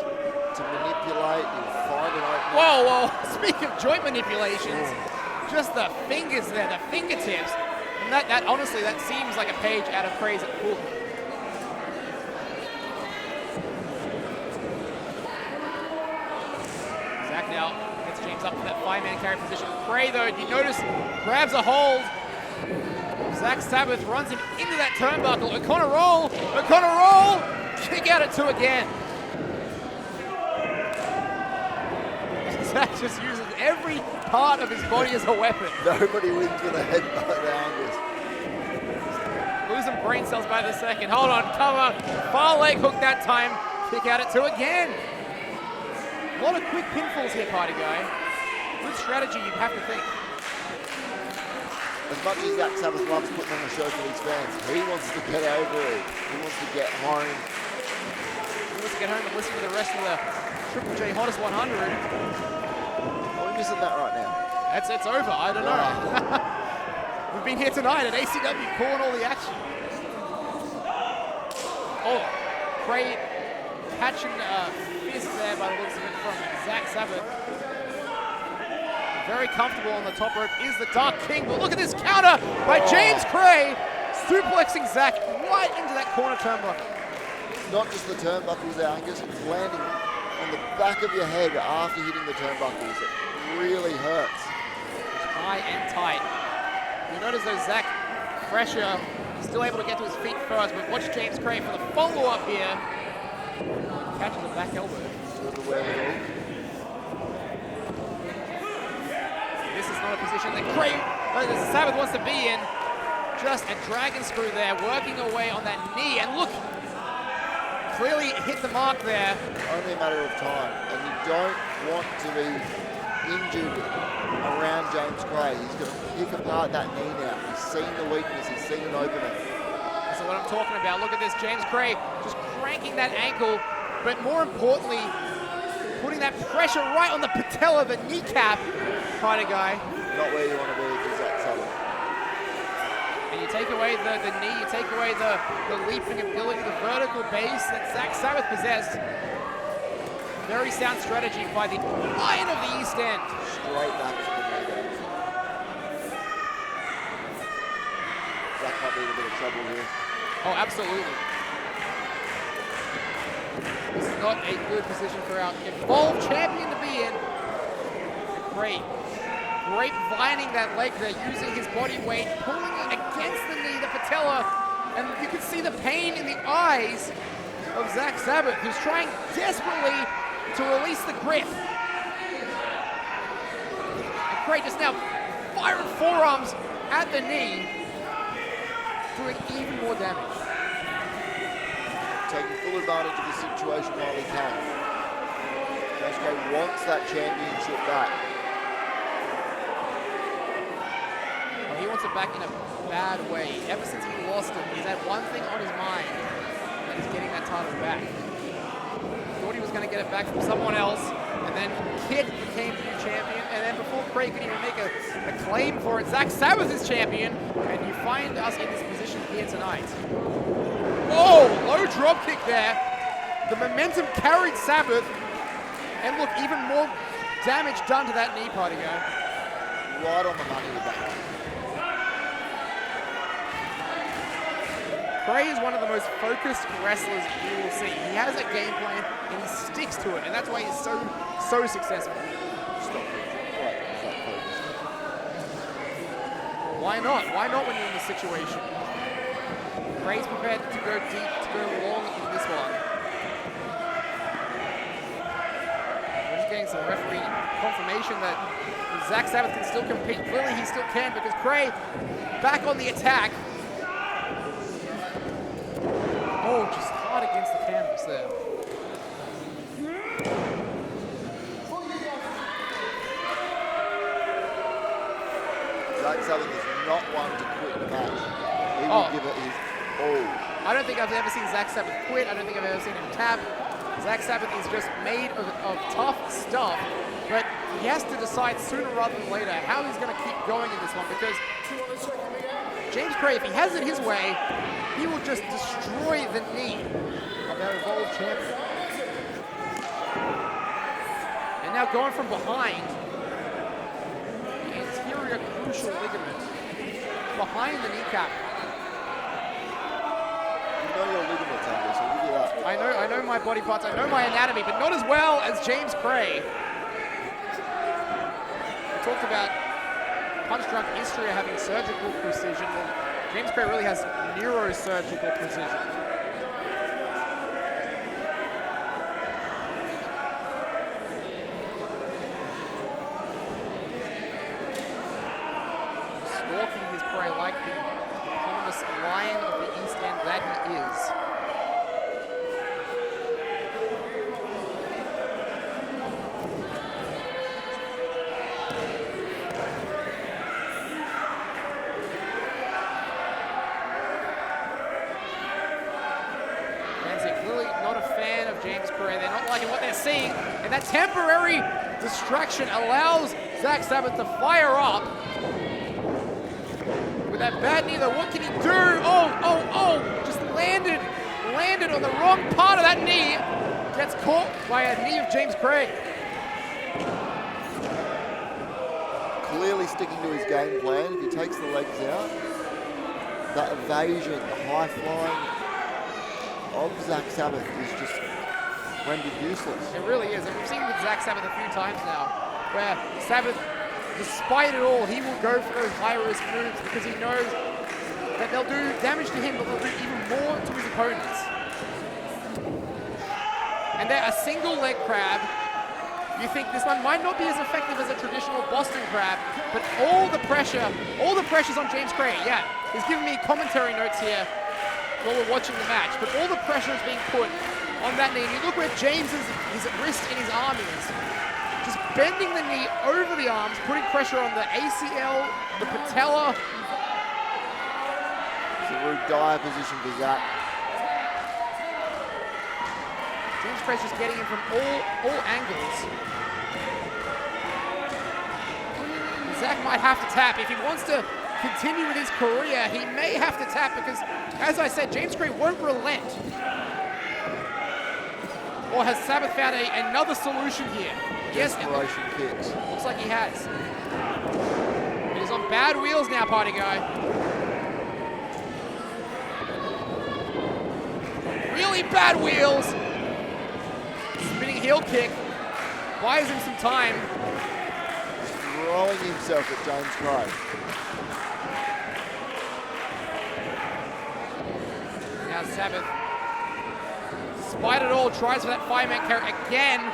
to manipulate. He'll find an opening. Whoa, speaking of joint manipulations, just the fingers there, the fingertips. And that honestly, that seems like a page out of Kray's book. Zak now gets James up to that 5-man carry position. Kray though, you notice, grabs a hold. Zak Sabbath runs him into that turnbuckle. O'Connor roll, kick out at 2 again. Zak just uses every part of his body as a weapon. Nobody wins with a headbutt at Angus. Losing brain cells by the second. Hold on, cover. Far leg hook that time. Kick out at 2 again. A lot of quick pinfalls here, party guy. Good strategy, you'd have to think. As much as Zak Sabbath loves putting on a show for these fans, he wants to get over it. He wants to get home. He wants to get home and listen to the rest of the Triple J Hottest 100. Are we missing that right now? It's over, I don't know. We've been here tonight at ACW calling all the action. Oh, Kray catching a fist there by the looks of it from Zak Sabbath. Very comfortable on the top rope is the Dark King, but look at this counter by James Kray, suplexing Zak right into that corner turnbuckle. Not just the turnbuckles there, Angus, it's landing on the back of your head after hitting the turnbuckles. It really hurts. It's high and tight. You notice though Zak, pressure, still able to get to his feet first, but watch James Kray for the follow-up here. Catches the back elbow. This is not a position that Sabbath wants to be in. Just a dragon screw there, working away on that knee, and look, clearly hit the mark there. Only a matter of time, and you don't want to be injured around James Kray. He's going to pick apart that knee now. He's seen the weakness, he's seen an opening. This is what I'm talking about. Look at this, James Kray just cranking that ankle, but more importantly, putting that pressure right on the patella, the kneecap, kind of guy. Not where you want to be with Zak Sabbath. And you take away the knee, you take away the leaping ability, the vertical base that Zak Sabbath possessed. Very sound strategy by the Lion of the East End. Straight back to the knee there. Zak might be in a bit of trouble here. Oh, absolutely. This is not a good position for our Evolve Champion to be in. Great vining that leg there, using his body weight, pulling it against the knee, the patella, and you can see the pain in the eyes of Zak Sabbath, who's trying desperately to release the grip. And Kray just now firing forearms at the knee, doing even more damage. Taking full advantage of the situation while he can. James Kray wants that championship back. Well, he wants it back in a bad way. Ever since he lost it, he's had one thing on his mind, and he's getting that title back. Thought he was going to get it back from someone else, and then Kid became new champion, and then before Kray could even make a claim for it, Zak Sabbath is champion, and you find us in this position here tonight. Oh, low drop kick there. The momentum carried Sabbath, and look, even more damage done to that knee, party guy. Right on the money with that one. Kray is one of the most focused wrestlers you will see. He has a game plan and he sticks to it, and that's why he's so successful. Stop. Quite focused. Why not? Why not when you're in this situation? Kray's prepared to go deep, to go long in this one. We're just getting some referee confirmation that Zak Sabbath can still compete. Clearly he still can, because Kray back on the attack. Oh, just hard against the canvas there. Zak Sabbath is not one to quit the match. He will give it his all. I don't think I've ever seen Zak Sabbath quit. I don't think I've ever seen him tap. Zak Sabbath is just made of tough stuff, but he has to decide sooner rather than later how he's going to keep going in this one, because James Kray, if he has it his way, he will just destroy the knee of our Evolve Champion. And now going from behind, the anterior crucial ligament behind the kneecap. You know your ligaments, Andy, so give you that. I know my body parts, I know my anatomy, but not as well as James Kray. We talked about Punch Drunk Istria having surgical precision. Well, James Kray really has neurosurgical precision. Stalking his prey like the eponymous lion of the East End that he is. James Kray, they're not liking what they're seeing, and that temporary distraction allows Zak Sabbath to fire up. With that bad knee though, what can he do? Oh, just landed on the wrong part of that knee. Gets caught by a knee of James Kray. Clearly sticking to his game plan. If he takes the legs out, that evasion, the high flying of Zak Sabbath is just rendered useless. It really is, and we've seen it with Zak Sabbath a few times now, where Sabbath, despite it all, he will go for those high-risk moves because he knows that they'll do damage to him, but they'll do even more to his opponents. And they're a single leg crab. You think this one might not be as effective as a traditional Boston crab, but all the pressure's on James Kray. Yeah, he's giving me commentary notes here while we're watching the match, but all the pressure is being put on that knee. And you look where James's his wrist and his arm is. Just bending the knee over the arms, putting pressure on the ACL, the patella. It's a real dire position for Zak. James Kray's just getting him from all angles. Zak might have to tap. If he wants to continue with his career, he may have to tap because, as I said, James Kray won't relent. Or has Sabbath found another solution here? Yes, Desperation kicks. Looks like he has. He's on bad wheels now, party guy. Really bad wheels. Spinning heel kick. Buys him some time. Throwing himself at James Kray. Now Sabbath, despite it all, tries for that five-man carry again.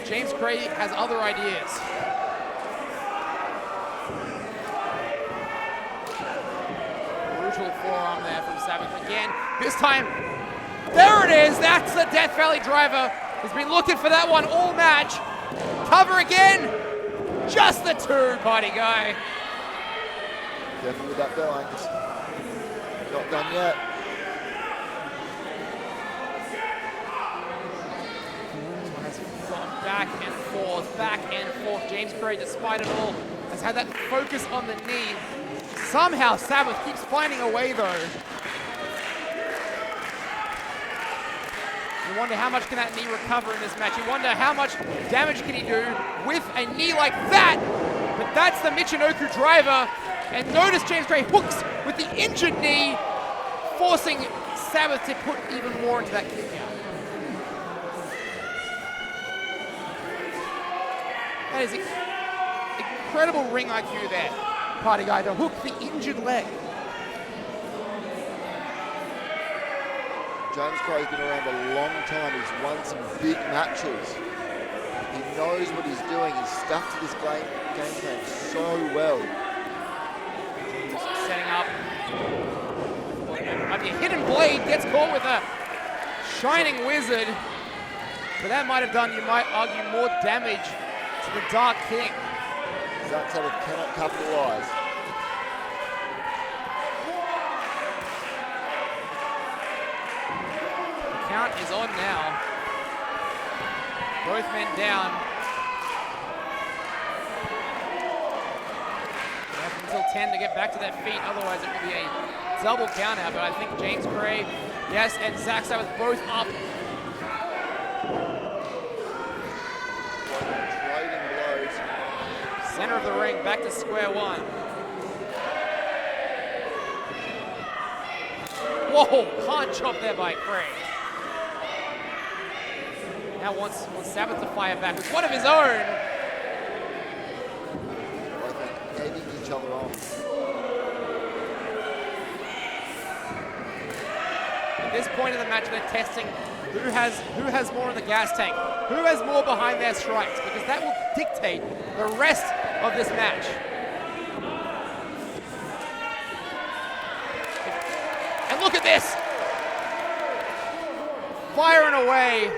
James Kray has other ideas. Brutal forearm there from Sabbath again. This time, there it is. That's the Death Valley driver. He's been looking for that one all match. Cover again. Just the two, party guy. Careful with that bell, Angus. Not done yet. Back and forth. James Kray, despite it all, has had that focus on the knee. Somehow Sabbath keeps finding a way though. You wonder how much can that knee recover in this match. You wonder how much damage can he do with a knee like that. But that's the Michinoku driver. And notice James Kray hooks with the injured knee. forcing Sabbath to put even more into that kick out. That is incredible ring IQ there, Party Guy, to hook the injured leg. James Kray's been around a long time. He's won some big matches. He knows what he's doing. He's stuck to this game plan so well. James setting up. Might be a hidden blade, gets caught with a shining wizard. But that might have done, you might argue, more damage to the Dark King. Zak Sabbath cannot capitalize. The count is on now. Both men down. They have until 10 to get back to their feet, otherwise it will be a double count out. But I think James Kray, yes, and Zak Sabbath both up. Trading blows. Center of the ring, back to square one. Whoa, hard chop there by Kray. Now wants Sabbath to fire back with one of his own. Both men egging each other on. At this point in the match, they're testing who has more in the gas tank, who has more behind their strikes, because that will dictate the rest of this match. And look at this! Firing away.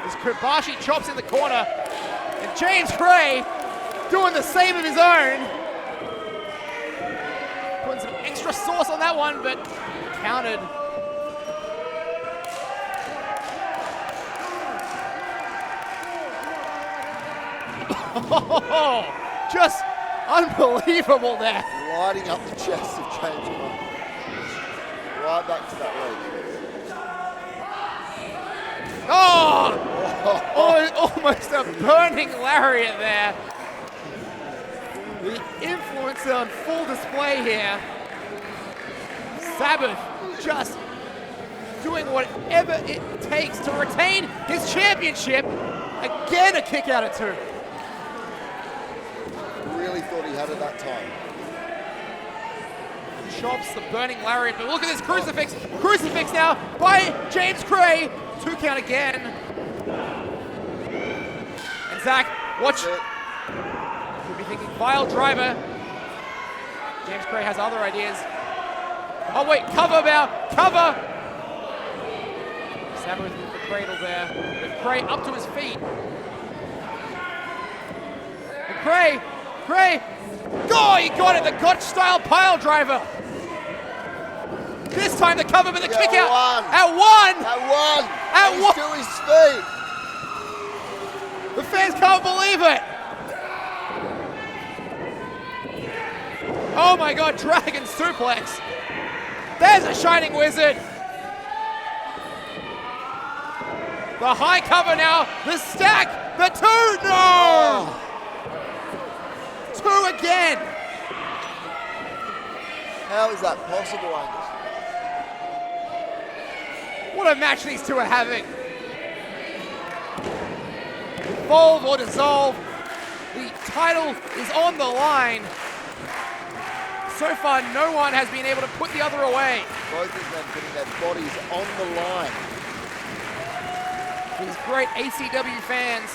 As Kobashi chops in the corner, and James Kray doing the same of his own. Putting some extra sauce on that one, but countered. Oh, just unbelievable there. Lighting up the chest of James Kray. Right back to that leg. Oh, almost a burning lariat there. The influence on full display here. Sabbath just doing whatever it takes to retain his championship. Again, a kick out of two. Really thought he had it that time. Chops the burning lariat, but look at this crucifix. Crucifix now by James Kray. 2 count again. And Zach, watch. Could be thinking vile driver. James Kray has other ideas. Oh wait, cover now, cover. Sabbath with the cradle there. But Kray up to his feet. And Kray, oh, he got it, the Gotch style pile driver. This time the cover with the kick out. At one. He's to his feet. The fans can't believe it. Oh my God, dragon suplex. There's a shining wizard. The high cover now, the stack, the two, no! Two again. How is that possible, Angus? What a match these two are having. Evolve or dissolve. The title is on the line. So far, no one has been able to put the other away. Both of them putting their bodies on the line. These great ACW fans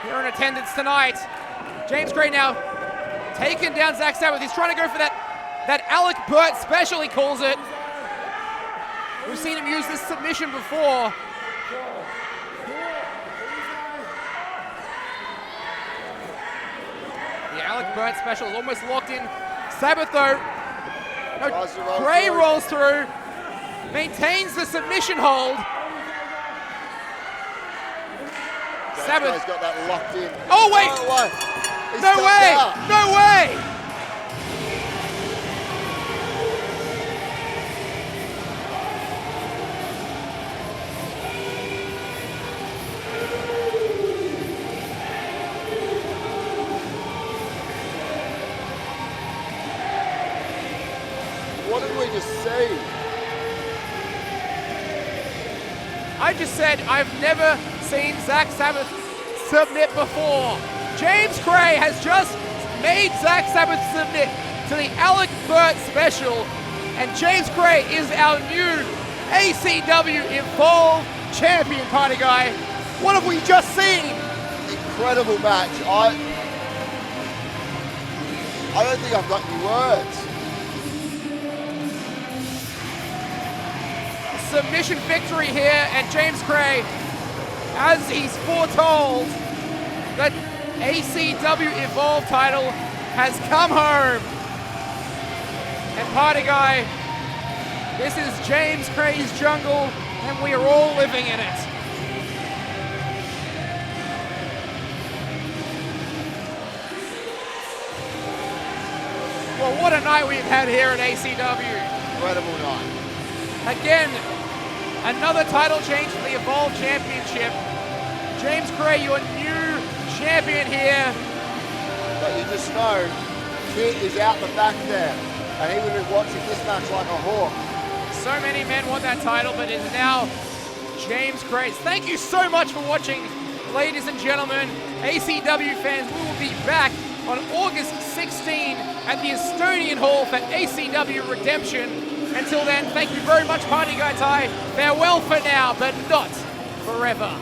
here in attendance tonight. James Kray now taking down Zak Sabbath. He's trying to go for that Alec Burt special, he calls it. We've seen him use this submission before. The Alec Burt special is almost locked in. Sabbath though, no, Kray rolls through, maintains the submission hold. Sabbath got that locked in. Oh wait! No way! No way! What did we you see? I just said I've never seen Zak Sabbath submit before. James Kray has just made Zak Sabbath submit to the Alec Burt special, and James Kray is our new ACW Evolve Champion, party guy. What have we just seen? Incredible match. I don't think I've got any words. Submission victory here, and James Kray, as he's foretold, the ACW Evolve title has come home. And party guy, this is James Kray's jungle, and we are all living in it. Well, what a night we've had here at ACW. Incredible night. Again, another title change for the Evolve Championship. James Kray, your new champion here. But you just know, Kit is out the back there, and he would be watching this match like a hawk. So many men want that title, but it is now James Kray's. Thank you so much for watching, ladies and gentlemen. ACW fans, we will be back on August 16 at the Estonian Hall for ACW Redemption. Until then, thank you very much, Party Guy Ty. Farewell for now, but not forever.